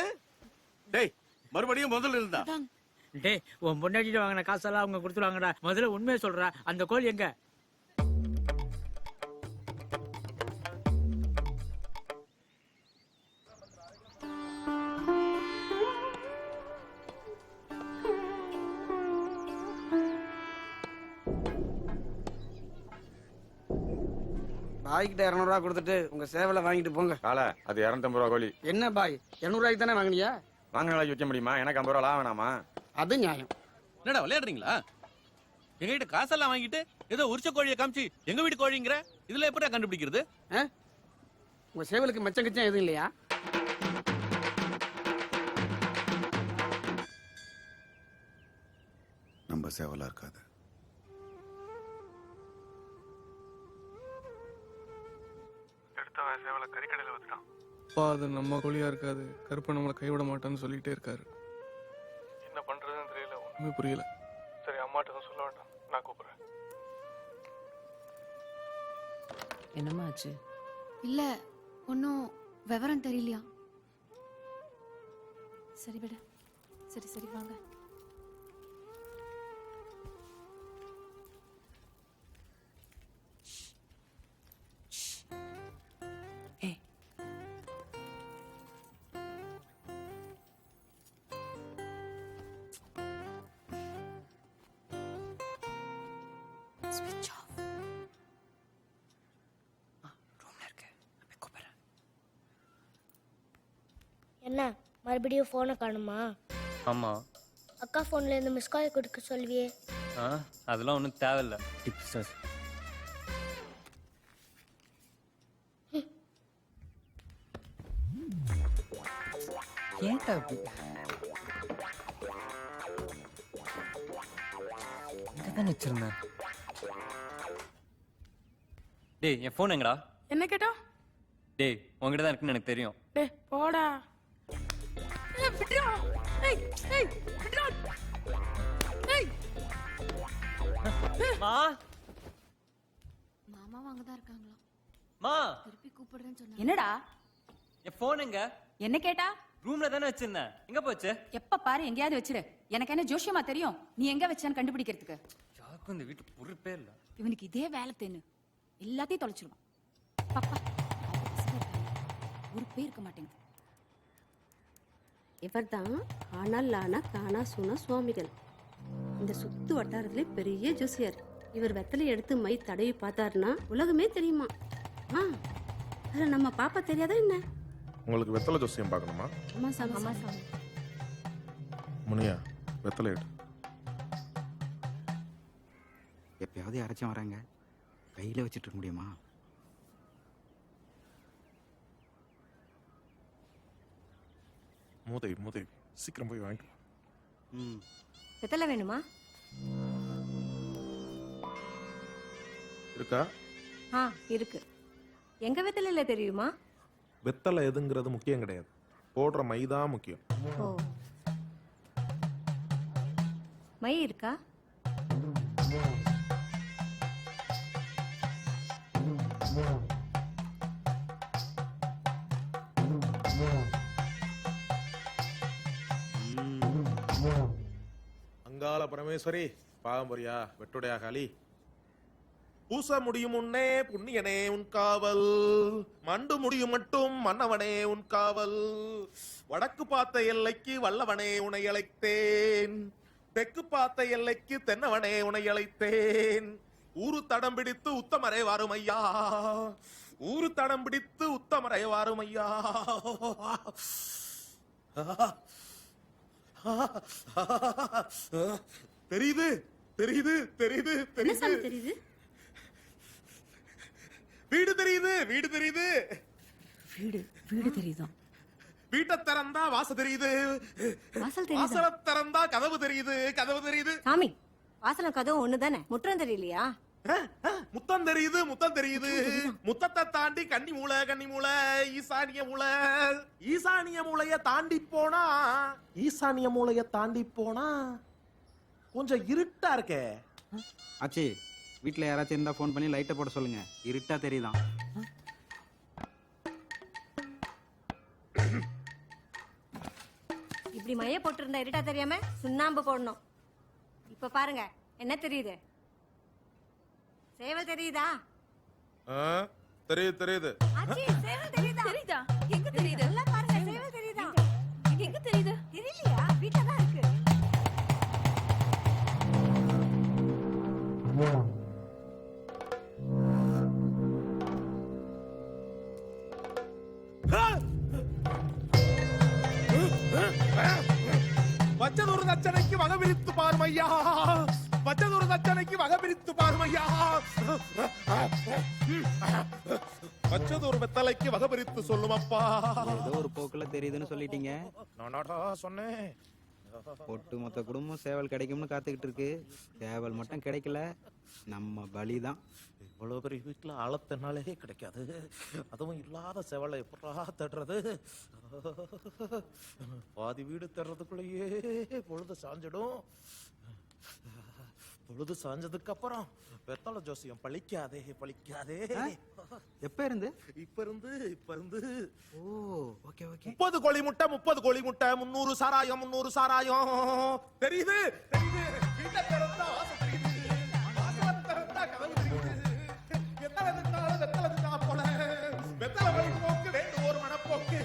டேய் மறுபடியும் முதல்ல இருந்தா. டேய், உன் பொண்டாட்டிட்டு வாங்கின காசெல்லாம் அவங்க கொடுத்துருவாங்கடா. முதல்ல உண்மையை சொல்றா, அந்த கோழி எங்க? பாய்கிட்ட 200 ரூபா கொடுத்துட்டு உங்க சேவலை வாங்கிட்டு போங்க. காலை அது 250 ரூபா கோழி. என்ன பாய், 200 ரூபாய்க்கு தானே வாங்கினியா? வாங்க நாளைக்கு வைக்க முடியுமா? எனக்கு 50 ரூபா லாபம் வேணாமா? அது நியாயம். என்னடா விளையாடுறீங்களா? எங்ககிட்ட காசெல்லாம் வாங்கிட்டு ஏதோ உரிச்ச கோழியை காமிச்சு எங்க வீட்டு கோழிங்கிற. இதுல எப்படியா கண்டுபிடிக்கிறது? உங்க சேவலுக்கு மச்சம் கிச்சம் எதுவும் இல்லையா? நம்ம சேவலா இருக்காது. எடுத்தவன் சேவலை கறிக்கடையில் வச்சுட்டான். அப்பா அது நம்ம கோழியா இருக்காது, கருப்பை நம்மளை கைவிட மாட்டான்னு சொல்லிட்டே இருக்காரு. என்ன பண்றதுன்னு தெரியல, ஒண்ணுமே புரியல. சரி, அம்மாட்ட தான் சொல்ல வேண்டாம், நான் கூப்பிடுறேன். என்னம்மா ஆச்சு? இல்ல, ஒன்றும் விவரம் தெரியலையா. சரி விட. சரி சரி வாங்க. Switch off. என்ன மறுபடியும் போனை காணுமா? ஆமா. அக்கா போன்ல இருந்து மிஸ் கால் கொடுக்க சொல்வியே. அதெல்லாம் ஒன்றும் தேவையில்ல. Tips sir. ஏன்டா அப்படி? இங்கதான் வச்சிருந்தேன். டேய், என் ஃபோன் எங்கடா? என்ன கேட்டா? டேய் உங்ககிட்ட தான் இருக்குன்னு எனக்கு தெரியும். டேய் போடா. ஏய் விட்றா. ஏய் ஏய் விட்றா. ஏய் மா மாமா வாங்க தான் இருக்காங்களா? மா திருப்பி கூப்பிடுறேன்னு சொன்னாங்க. என்னடா என் போன் எங்க? என்ன கேட்டா? ரூம்ல தானே வச்சிருந்தேன். எங்க போச்சு? எப்ப பாரு எங்கேயாவது வச்சிரு. எனக்கு என்ன ஜோஷியமா தெரியும் நீ எங்க வச்சான்னு கண்டுபிடிக்கிறதுக்கு. யாருக்கும் இந்த வீட்டு பொறுப்பே இல்ல. இவனுக்கு இதே வேலை தேன்னு எல்லாத்தையும் தொலைச்சிருவான். பாப்பா ஒரு பேர் இருக்க மாட்டேங்குது. இவர்தான் ஆனால் லானா கானா சூனா சுவாமிகள். இந்த சுத்து வட்டாரத்திலே பெரிய ஜோசியர். இவர் வெத்தலை எடுத்து மை தடவி பார்த்தாருன்னா உலகமே தெரியுமா? அதுல நம்ம பாப்பா தெரியாதா என்ன? உங்களுக்கு வெத்தலை ஜோசியம் பார்க்கணுமா? ஆமா சாமி. ஆமா சாமி. முனியா வெத்தலை எடு. எப்பயாவது யாராச்சும் வராங்க, கையில வச்சுட்டு இருக்க முடியுமா? மூதேவி சீக்கிரம் போய் வாங்கிட்டு வா. வெத்தலை வேணுமா? இருக்கா? இருக்கு. எங்க வெத்தலையில தெரியுமா? வெத்தலை எதுங்கிறது முக்கியம் கிடையாது, போடுற மைதான் முக்கியம். மை இருக்கா? அங்காள பரமேஸ்வரி பாவம்பரியா வெட்டுடையா காளி. பூச முடியும் முன்னே புண்ணியனே உன் காவல், மண்டு முடியும் மட்டும் மன்னவனே உன் காவல். வடக்கு பார்த்த எல்லைக்கு வல்லவனே உனை அழைத்தேன், தெற்கு பார்த்த எல்லைக்கு தென்னவனே உனை அழைத்தேன். ஊரு தடம் பிடித்து உத்தமரே வாருமையா, ஊரு தடம் பிடித்து உத்தமரே வாருமையா. தெரியுது தெரியுது தெரியுது தெரியுது. வீடு தெரியுது வீடு தெரியுது. வீடு தெரியுதா? வீட்டை திறந்தா வாசல் தெரியுது, வாசல திறந்தா கதவு தெரியுது, கதவு தெரியுது. சாமி வாசலும் கதவும் ஒண்ணுதானே, முற்றம் தெரியலையா? முத்தம் தெரியுது முத்தம் தெரியுது. முத்தத்தை தாண்டி கன்னி மூளை ஈசானிய மூளை. ஈசானிய மூளைய தாண்டி போனா, ஈசானிய மூளைய தாண்டி போனா கொஞ்சம் இருட்டா இருக்கே. ஆச்சி வீட்டில் யாராச்சும் இருந்தால் ஃபோன் பண்ணி லைட்டை போட சொல்லுங்க, இருட்டா தெரியுதான். இப்படி மைய போட்டிருந்தா இருட்டா தெரியாம சுண்ணாம்பு போடணும். இப்ப பாருங்க என்ன தெரியுது? சேவல் தெரியுதா? தெரியுது தெரியுது. ஆச்சி சேவல் தெரியுதா? தெரியுதா? எங்க தெரியுது? எல்லாம் பாருங்க சேவல் தெரியுதா? எங்க தெரியுது? தெரியலையா? வீட்ல தான் இருக்கு. வச்சதொரு தச்சனைக்கு வகை பிரித்து பாருமையா, வச்சதொரு தச்சனைக்கு வகை பிரித்து பாருமையா. வச்சதொரு வெத்தலைக்கு வகை பிரித்து சொல்லுமப்பா. ஏதோ ஒரு போக்குல தெரியுதுன்னு சொல்லிட்டீங்க. நானாடா சொன்னேன். ஒட்டு மொத்த குடும்பம் சேவல் கிடைக்கும்னு காத்துக்கிட்டு இருக்கு. சேவல் மட்டும் கிடைக்கல, நம்ம பலிதான். இவ்வளவு பெரிய வீட்டுல ஆழத்தினாலே கிடைக்காது, அதுவும் இல்லாத செவலை எப்படா தடுறது? பாதி வீடு தர்றதுக்குள்ளேயே பொழுது சாஞ்சிடும். பொழுது சாஞ்சதுக்கு அப்புறம் வெத்தலை ஜோசியம் பழிக்காதே பழிக்காதே. எப்ப இருந்து? இப்ப இருந்து. ஓ ஓகே ஓகே. 30 கோழி முட்டை 300 சாராயம் 300 சாராயம். தெரியுது தெரியுது. வீட்டை திறந்தா வாசல் தெரியுது, வாசல் திறந்தா கதவு தெரியுது. வெத்தலை திட்டா போல வெத்தலை வயிறு போக்கு வேண்டும் ஒரு மனப்போக்கு.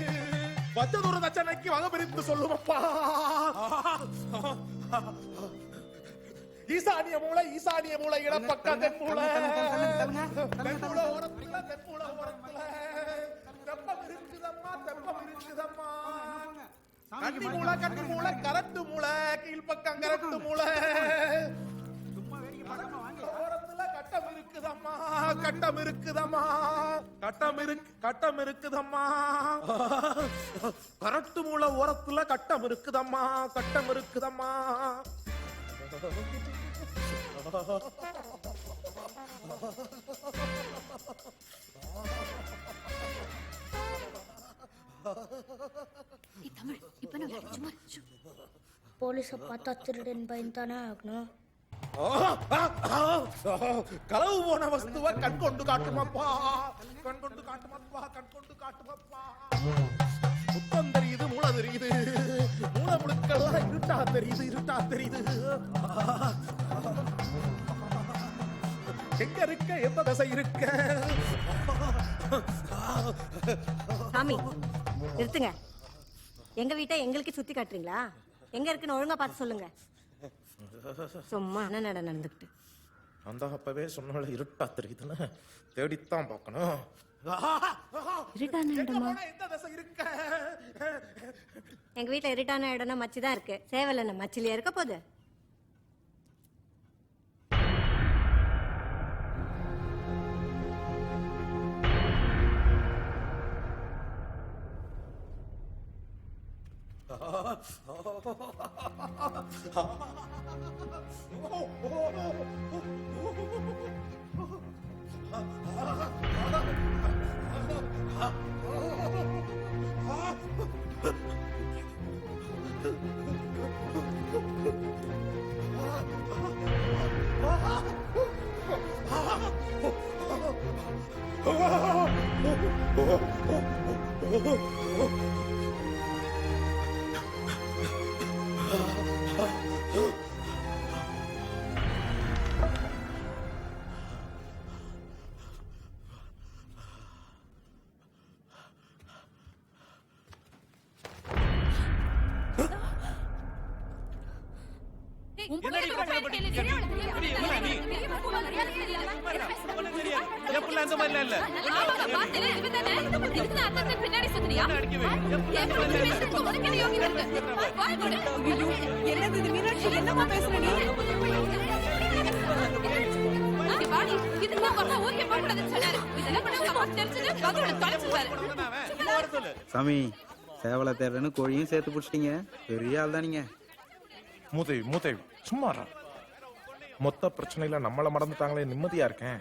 வச்சதொரு தச்சனைக்கு வகை பிரித்து சொல்லுவப்பா. ஈசானிய மூளை இடப்பக்கம் தென்மூளை. தென்மூளை ஓரத்துல தெப்பம் இருக்குதம்மா கன்னி மூளை கரட்டு மூளை கீழ்பக்கம் கரட்டு மூளை. ஓரத்துல கட்டம் இருக்குதம்மா கட்டம் இருக்குதம்மா. கரட்டு மூளை ஓரத்துல கட்டம் இருக்குதம்மா. தமிழ் இப்ப நான் சும்மா போலீஸை பார்த்தா திருடன் பயந்தானே ஆகணும். களவு போன வஸ்துவ கண் கொண்டு காட்டுமப்பா, கண் கொண்டு காட்டுமப்பா, கண் கொண்டு காட்டுமப்பா. முத்தம் தெரியுது, மூளை தெரியுது, மூளை முழுக்கெல்லாம் இருட்டா தெரியுது, இருட்டா தெரியுது. எங்க இருக்க, எந்த திசை இருக்க? சாமி நிறுத்துங்க. எங்க வீட்டை எங்களுக்கு சுத்தி காட்டுறீங்களா? எங்க இருக்குன்னு ஒழுங்கா பார்த்து சொல்லுங்க. சும்மா என்ன நடந்துக்கிட்டு. அந்த அப்பவே சொன்னால இருட்டா தெரியுதுன்னு தேடித்தான் பார்க்கணும். இருட்டான இடமா? எங்க வீட்டுல இருட்டான இடம்னா மச்சி தான் இருக்கு. சேவல் என்ன மச்சிலியா இருக்க போகுது? சாமி சேவலை தேடுறேன்னு கோழியும் சேர்த்து பிடிச்சிட்டீங்க. பெரிய ஆள் தான் நீங்க. மூதேவி மூதேவி சும்மா மொத்த பிரச்சனையில நம்மள மறந்துட்டாங்களே, நிம்மதியா இருக்கேன்.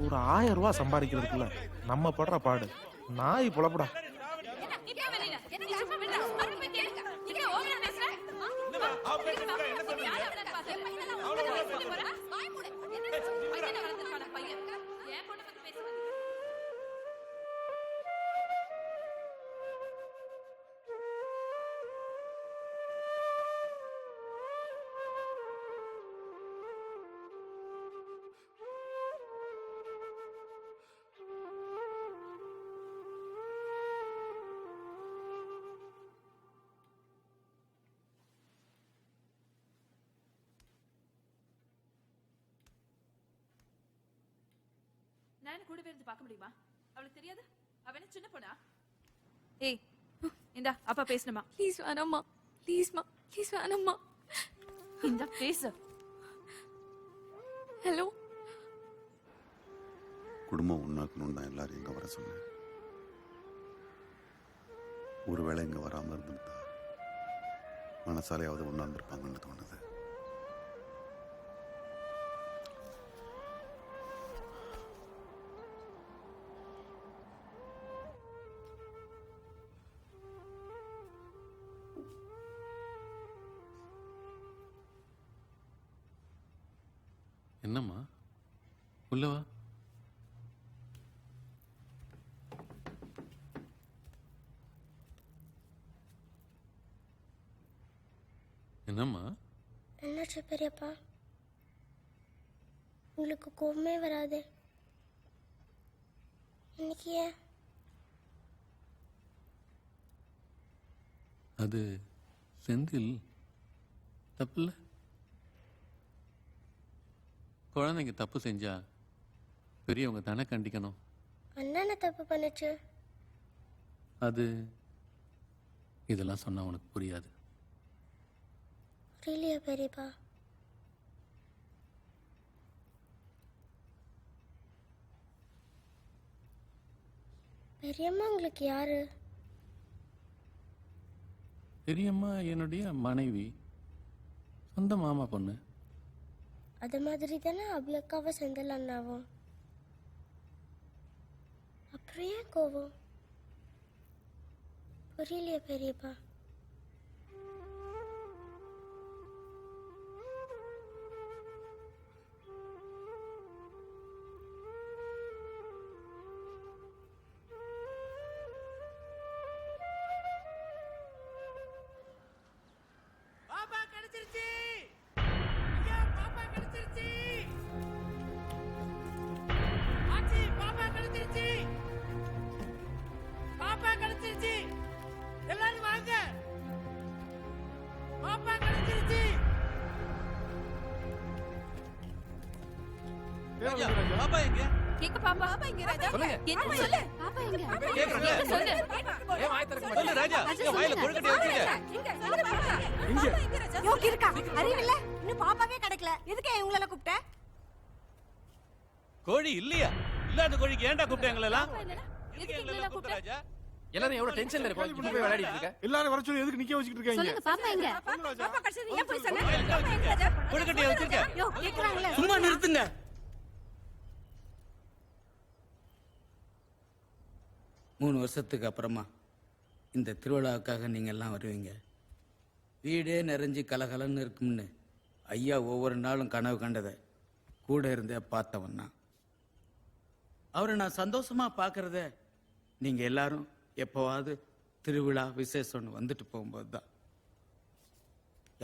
ஒரு 1000 ரூபாய் சம்பாதிக்கிறதுக்குள்ள நம்ம படுற பாடு நாய் புலப்படா. நான் கூட இருந்து பார்க்க முடியுமா? அவளுக்கு தெரியாது? அவ என்ன சின்ன பொண்ணா? ஏய் இந்தா அப்பா பேசணுமா? ப்ளீஸ் வேணாம்மா, ப்ளீஸ்மா, ப்ளீஸ் வேணாம்மா. இந்தா பேசு. ஹலோ. குடும்பம் ஒன்றாக்கணும்னு தான் எல்லாரும் இங்கே வர சொன்னேன். ஒருவேளை இங்கே வராமல் இருந்திருந்தா மனசாலையாவது ஒன்றா இருந்திருப்பாங்கன்னு தோணுது. என்னம்மா உள்ளவா? என்னம்மா? என்னாச்சு பெரியப்பா? உங்களுக்கு கோவமே வராது இன்னைக்கு ஏன்? அது செந்தில் தப்பில்ல. குழந்தைங்க தப்பு செஞ்சா பெரியவங்க தானே கண்டிக்கணும். அண்ணா தப்பு பண்ணுச்சு. அது இதெல்லாம் சொன்னா உனக்கு புரியாது. புரியலையா பெரியப்பா? பெரியம்மா உங்களுக்கு யாரு? பெரியம்மா என்னுடைய மனைவி, சொந்த மாமா பொண்ணு. அது மாதிரி தானே அபிலக்காவை செந்தில் அண்ணாவும். அப்புறம் ஏன் கோவம்? புரியலையே பெரியப்பா. பாப்பா கிடைச்சிருச்சு. ஐயா பாப்பா கிடைச்சிருச்சு. ஆச்சி பாப்பா கிடைச்சிருச்சு. பாப்பா கிடைச்சிருச்சு. எல்லாரும் வாங்க. பாப்பா கிடைச்சிருச்சு. பாப்பா எங்க? எங்க பாப்பா? பாப்பா எங்க ராஜா? சொல்லுங்க. என்ன சொல்லு? பாப்பா எங்க? கேக்குறேன். எங்க சொல்லு? ஏன் வாய் திறக்க மாட்டே? சொல்லு ராஜா. இங்க வாயில கொழுக்கட்டை வச்சிருக்க. எங்க? எங்க பாப்பா? பாப்பா எங்க ராஜா? யோ இருக்கா? அறிவில்ல? இன்னும் பாப்பாவே கிடைக்கல. எதுக்கு இவங்கள கூப்பிட்ட? கோழி இல்லையா? இல்லாத கோழிக்கு ஏன்டா கூப்பிட்ட எங்களை எல்லாம்? எதுக்கு எங்கள கூப்பிட்ட? ராஜா எல்லாரும் எவ்வளவு டென்ஷன்ல இருக்கோம். இப்படி போய் விளையாடிட்டு இருக்க. எல்லாரும் வர சொல்லி எதுக்கு நிக்க வச்சிட்டு இருக்காங்க? சொல்லுங்க பாப்பா எங்க? பாப்பா கிடைச்சது ஏன் போய் சொன்ன? பாப்பா எங்க ராஜா? கொழுக்கட்டையை வச்சிருக்க. யோ கேக்குறாங்களே. சும்மா நிறுத்துங்க. 3 வருஷத்துக்கு அப்புறமா இந்த திருவிழாவுக்காக நீங்கள் எல்லாம் வருவீங்க. வீடே நிறைஞ்சு கலகலன்னு இருக்கும்னு ஐயா ஒவ்வொரு நாளும் கனவு கண்டதை கூட இருந்தே பார்த்தவன் நான். அவரை நான் சந்தோஷமாக பார்க்குறத நீங்கள் எல்லாரும் எப்போவாது திருவிழா விசேஷம்னு வந்துட்டு போகும்போது தான்.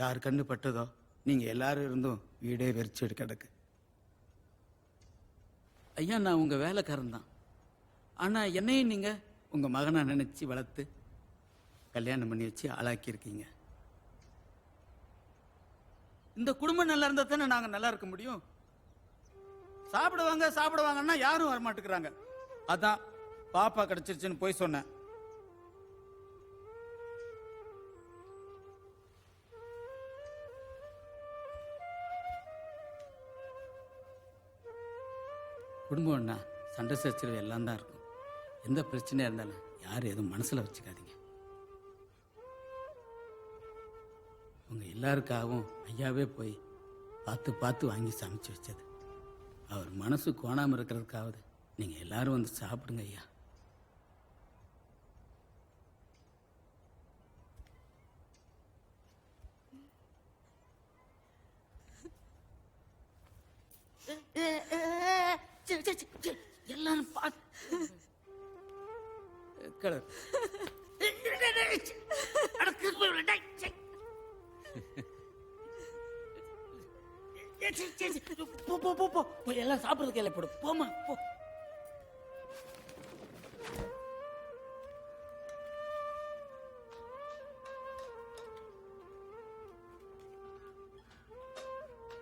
யார் கண்ணு பட்டதோ நீங்கள் எல்லாரும் இருந்தும் வீடே வெறிச்சு கிடக்கு. ஐயா நான் உங்கள் வேலைக்காரன் தான். ஆனால் என்னையும் நீங்கள் உங்கள் மகனை நினச்சி வளர்த்து கல்யாணம் பண்ணி வச்சு ஆளாக்கியிருக்கீங்க. இந்த குடும்பம் நல்லா இருந்தால் தானே நாங்கள் நல்லா இருக்க முடியும். சாப்பிடுவாங்கன்னா யாரும் வரமாட்டேங்கிறாங்க. அதான் பாப்பா கிடைச்சிருச்சுன்னு போய் சொன்னேன். குடும்பம்னா சண்டை சச்சரவு எல்லாம் தான் இருக்கும். எந்த பிரச்சனையாக இருந்தாலும் யாரும் எதுவும் மனசில் வச்சுக்காதீங்க. உங்கள் எல்லாருக்காகவும் ஐயாவே போய் பார்த்து வாங்கி சமைச்சு வச்சது. அவர் மனசு கோணாமல் இருக்கிறதுக்காவது நீங்கள் எல்லாரும் வந்து சாப்பிடுங்க ஐயா. எல்லாரும் எல்லாம் சாப்பிடுறதுக்கு எல்லாம் போடு. போமா போ.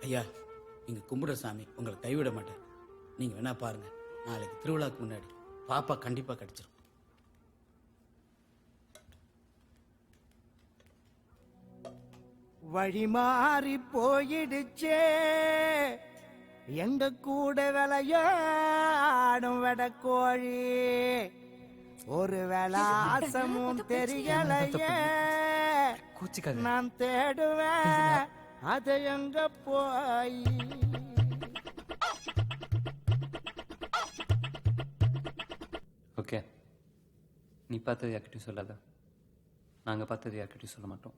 ஐயா நீங்க கும்பிடுற சாமி உங்களை கைவிட மாட்டேன். நீங்க வேணா பாருங்க, நாளைக்கு திருவிழாக்கு முன்னாடி பாப்பா கண்டிப்பா கிடைச்சிரும். வழி மாறி போயிடுச்சே எங்க கூட விளையாடும் வெடக்கோழி. ஒரு விளாசமும் தெரியலையே நான் தேடுவேன் அது எங்க போய். ஓகே, நீ பார்த்தது யார்கிட்டையும் சொல்லாத. நாங்கள் பார்த்தது யார்கிட்டையும் சொல்ல மாட்டோம்.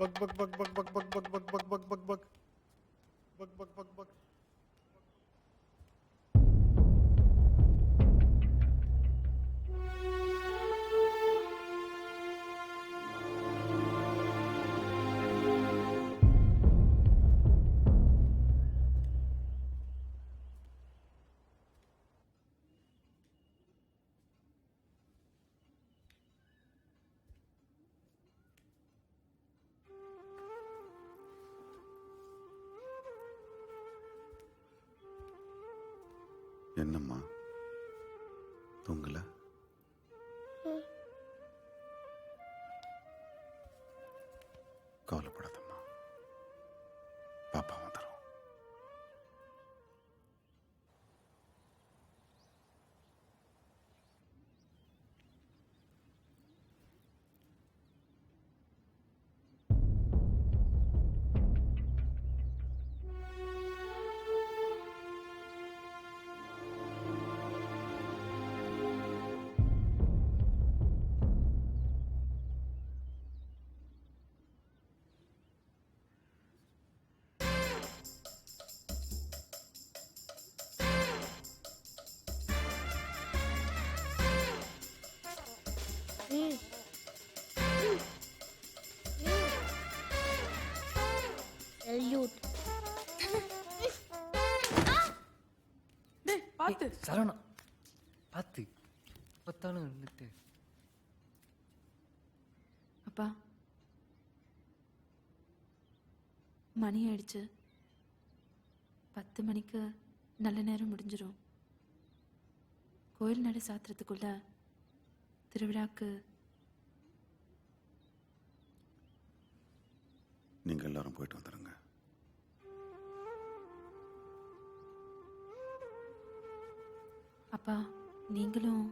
பக் பக் பக் பக் பக் பக் பக் பக் பக் பக் பக் பக் பக் பக் பக் பக். என்னம்மா தூங்கல? கவலைப்படாதம்மா, பாப்பா வந்துடும். பார்த்து சரவணா பார்த்து பார்த்தாலும் வந்துட்டு. அப்பா மணி ஆயிடுச்சு. 10 மணிக்கு நல்ல நேரம் முடிஞ்சிடும். கோயில் நடை சாத்துறதுக்குள்ள திருவிழாக்கு நீங்க எல்லாரும் போயிட்டு வந்துடுங்க. அப்பா நீங்களும்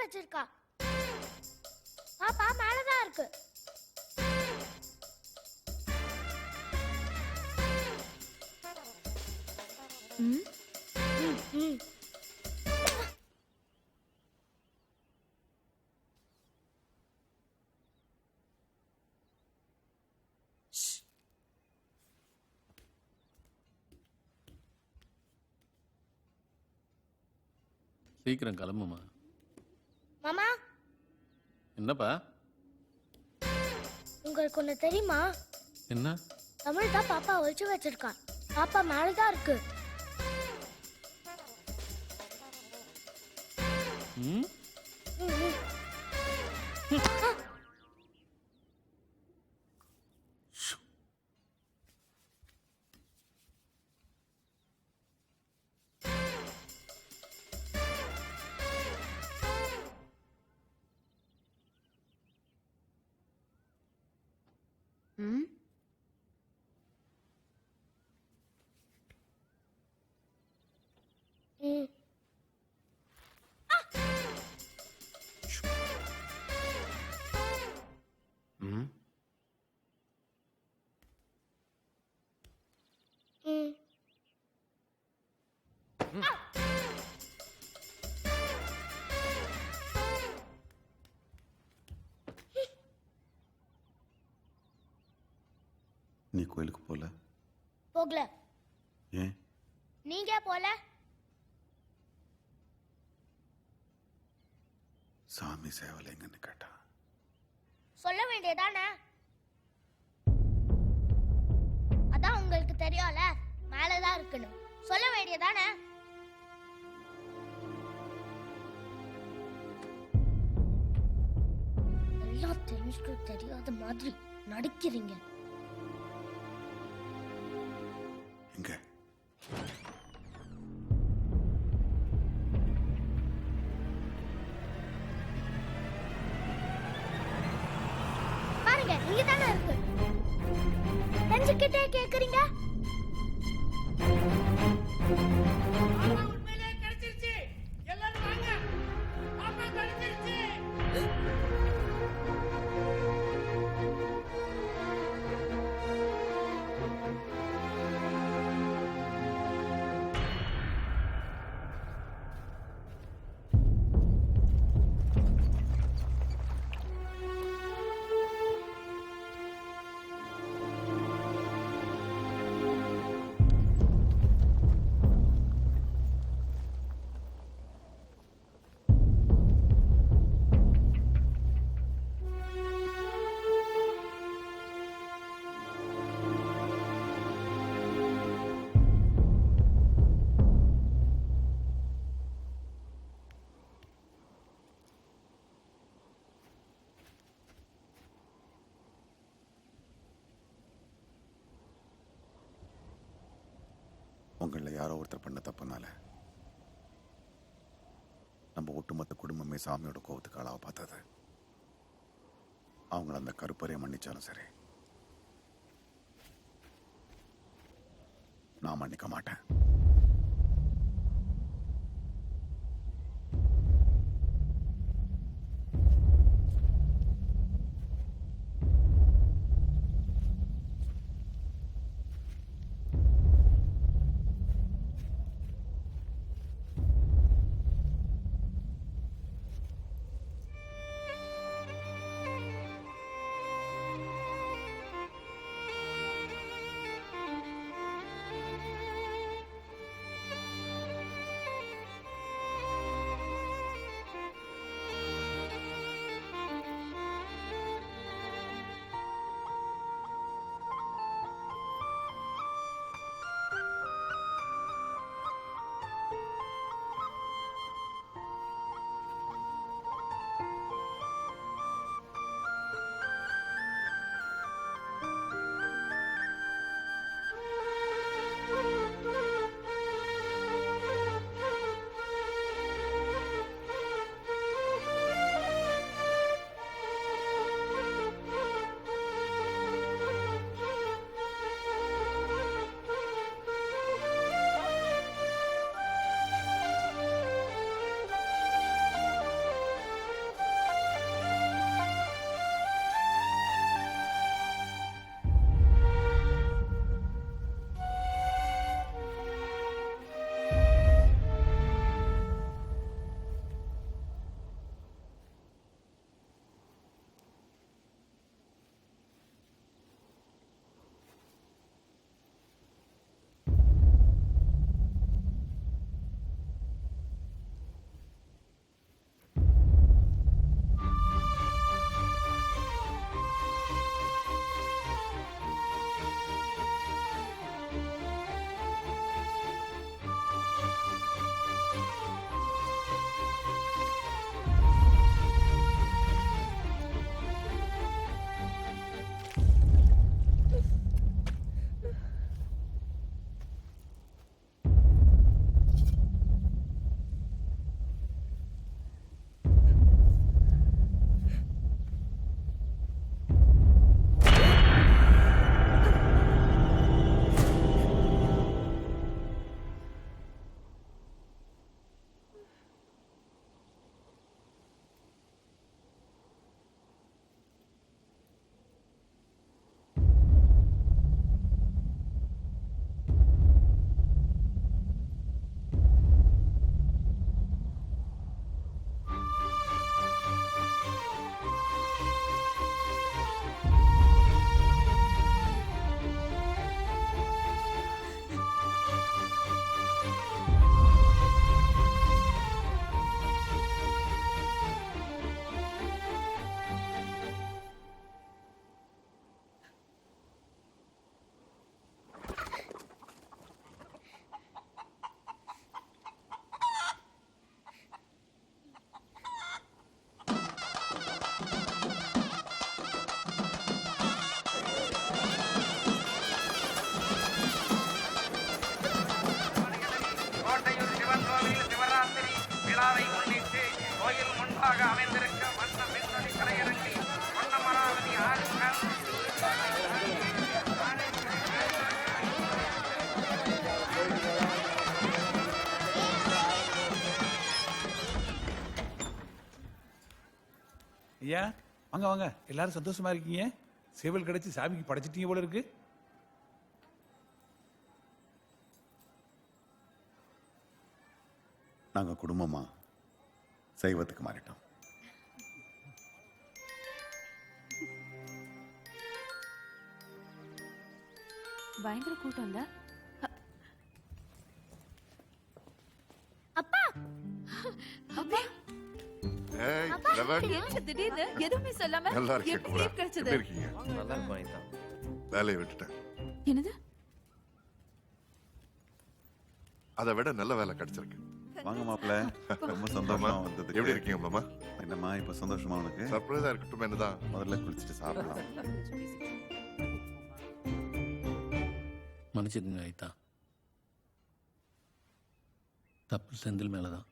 வச்சிருக்கா. பாப்பா மேலதான் இருக்கு. சீக்கிரம் கிளம்புமா. மாமா என்னப்பா? உங்களுக்கு ஒண்ணு தெரியுமா? என்ன? தமிழ் தான் பாப்பா ஒழிச்சு வச்சிருக்கான். பாப்பா மேலதான் இருக்கு. நீ கோயிலுக்கு போல? போகல. ஏன்? நீங்க போல? சாமி சேவல் எங்கன்னு கேட்டா சொல்ல வேண்டியதானே? அதான் உங்களுக்கு தெரியும்ல மேலதான் இருக்குன்னு. சொல்ல வேண்டியதானே? எல்லாம் தெரிஞ்சுட்டு தெரியாத மாதிரி நடிக்கிறீங்க. எங்க? என்கிட்ட கேக்குறீங்க? உங்களில் யாரோ ஒருத்தர் பண்ண தப்புனால நம்ம ஒட்டுமொத்த குடும்பமே சாமியோட கோபத்துக்கு ஆளாக பார்த்தது. அவங்கள அந்த கருப்பறையை மன்னிச்சாலும் சரி, நான் மன்னிக்க மாட்டேன். ஐயா வாங்க வாங்க, எல்லாரும் சந்தோஷமா இருக்கீங்க. சேவல் கிடைச்சி சாமிக்கு படைச்சிட்டீங்க போல இருக்கு. நாங்க குடும்பமா சைவத்துக்கு மாறிட்டோம். பயங்கர கூட்டம் இல்ல? அப்பா அப்பா ஏய், அப்பா, லவன். என்ன திடீர்னு எதுவுமே சொல்லாம நல்லா இருக்கேன் எப்படி குமரா. leave கிடைச்சது? எப்படி இருக்கீங்க? நல்லா இருக்கும். வேலையை விட்டுட்டேன். என்னது? அதை விட நல்ல வேலை கிடைச்சிருக்கு. வாங்க மாப்பிள்ள, ரொம்ப சந்தோஷமா வந்தது. எப்படி இருக்கீங்க மாமா? என்னம்மா இப்ப சந்தோஷமா உனக்கு? சர்ப்ரைஸா இருக்கட்டும் என்னதான். முதல்ல குளிச்சுட்டு சாப்பிடலாம். மன்னிச்சுக்குங்க ஐயா, தப்பு செந்தில் மேலதான்.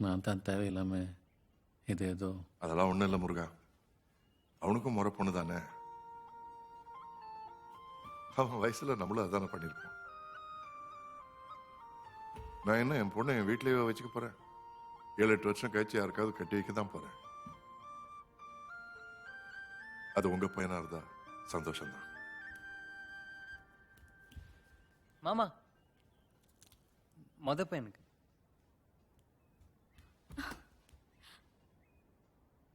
நான் தான் தேவையில்லாம இது ஏதோ. அதெல்லாம் ஒண்ணும் இல்ல முருகா, அவனுக்கும் முறை பொண்ணு தானே. அவன் வயசுல நம்மளும் அதானே பண்ணிருக்கோம். நான் என்ன என் பொண்ணை என் வீட்லயே வச்சுக்க போறேன்? 7-8 வருஷம் கழிச்சு யாருக்காவது கட்டி வைக்க தான் போறேன். அது உங்க பையனா இருந்தா சந்தோஷம்தான். மாமா மொத பையனுக்கு.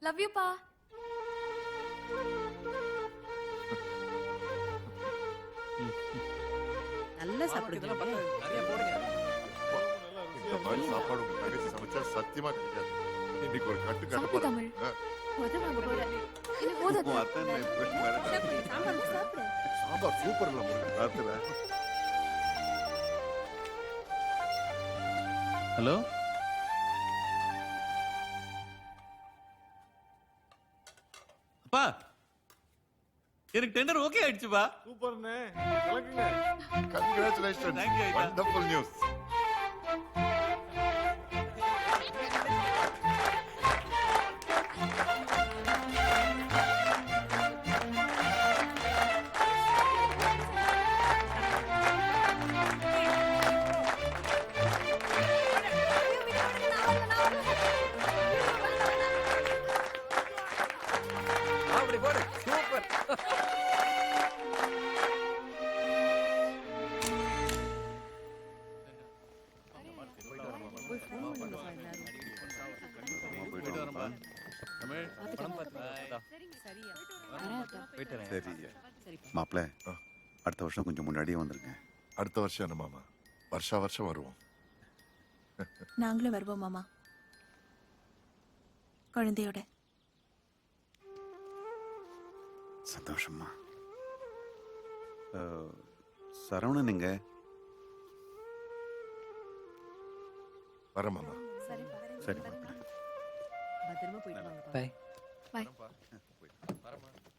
லவ் யூ பா. நல்லா சாப்பிடுங்க. நிறைய போடுங்க. இந்த மாதிரி சாப்பாடு உங்க தங்கச்சி சமைச்சா சத்தியமா கிடைக்காது. இன்னைக்கு ஒரு கட்டு சாப்பிடு கட்டு தமிழ். உதவாங்க போற. இது உன் போதாது. அத்தை என்ன இப்படி மிரட்டுறாங்க? சாம்பார் தான் சாப்பிடு. சாம்பார் சூப்பர் இல்ல முருகா, ராத்திர. ஹலோ, அப்பா எனக்கு டெண்டர் ஓகே ஆயிடுச்சுப்பா. சூப்பர்ண்ணே, கலக்குங்க. Congratulations. Thank you, ஐயா. Wonderful news. அப்படி போடு, சூப்பர். சரி மாப்பிள்ள, அடுத்த வருஷம் கொஞ்சம் முன்னாடியே வந்துருங்க. அடுத்த வருஷம் என்ன மாமா, வருஷா வருஷம் வருவோம். நாங்களும் வருவோம் மாமா, குழந்தையோட. சந்தோஷமா. சரவணன் எங்க? வர மாமா. சரி மாப்பிள்ள. பத்திரமா போயிட்டு வாங்க. பை. பை.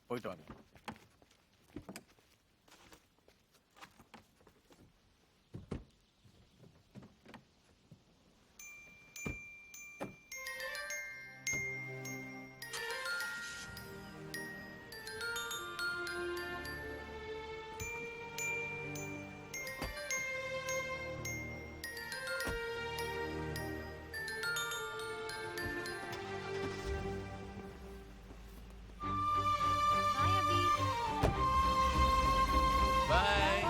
போயிட்டு வாங்க. Bye.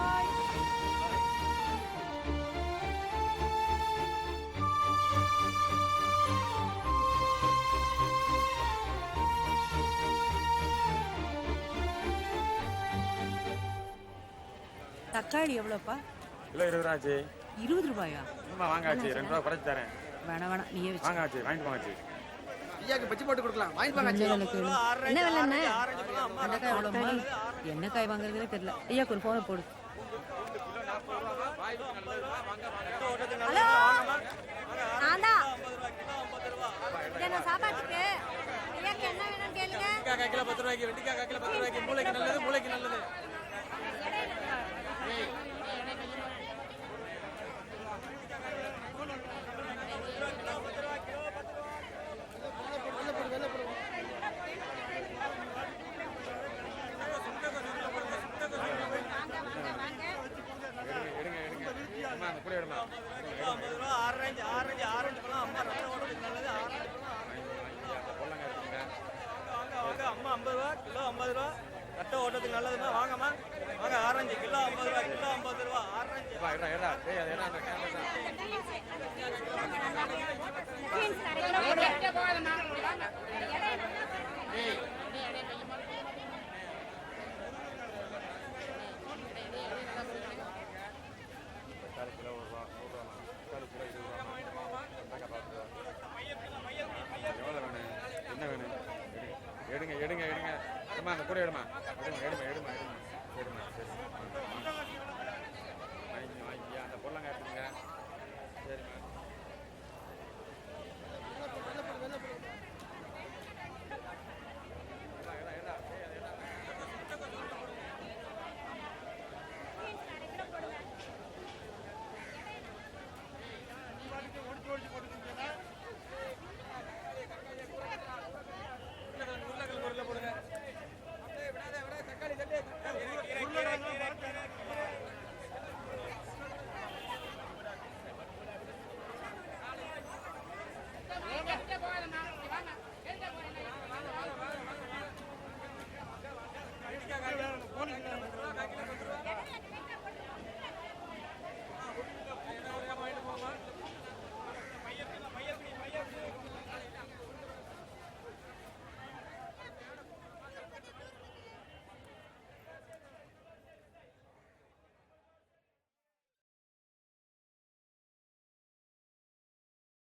தக்காளி எவ்வளோப்பா? கிலோ 20 ரூபா ஆச்சு. 20 ரூபாயா? வாங்க ஆச்சு, 2 ரூபா குறைச்சு தரேன். வேணாம் வேணாம், நீயே வச்சு. வாங்க ஆச்சு, வாங்கிட்டு போங்க ஆச்சு. ஐயாக்கு பச்சி போட்டு கொடுக்கலாம், வாங்கிட்டு போங்க ஆச்சு. என்ன வேலை என்ன? அந்த காய் எவ்வளோம்மா? என்ன காய் வாங்குறதுனே தெரியல. ஐயாக்கு ஒரு ஃபோனை போடு. ஹலோ, நான் தான். என்ன சாப்பாட்டுக்கு ஐயாக்கு என்ன வேணும்னு கேளுங்க. வெண்டிக்காய் கிலோ 10 ரூபாய்க்கு, வெண்டிக்காய் கிலோ 10 ரூபாய்க்கு. மூளைக்கு நல்லது, மூளைக்கு நல்லது. வாங்க அம்மா 50 ரூபா கிலோ 50 ரூபா கட்ட ஓட்டத்துக்கு நல்லதுமா வாங்கம்மா வாங்க ஆரஞ்சு கிலோ 50 ரூபா கிலோ 50 ரூபா ஆரஞ்சு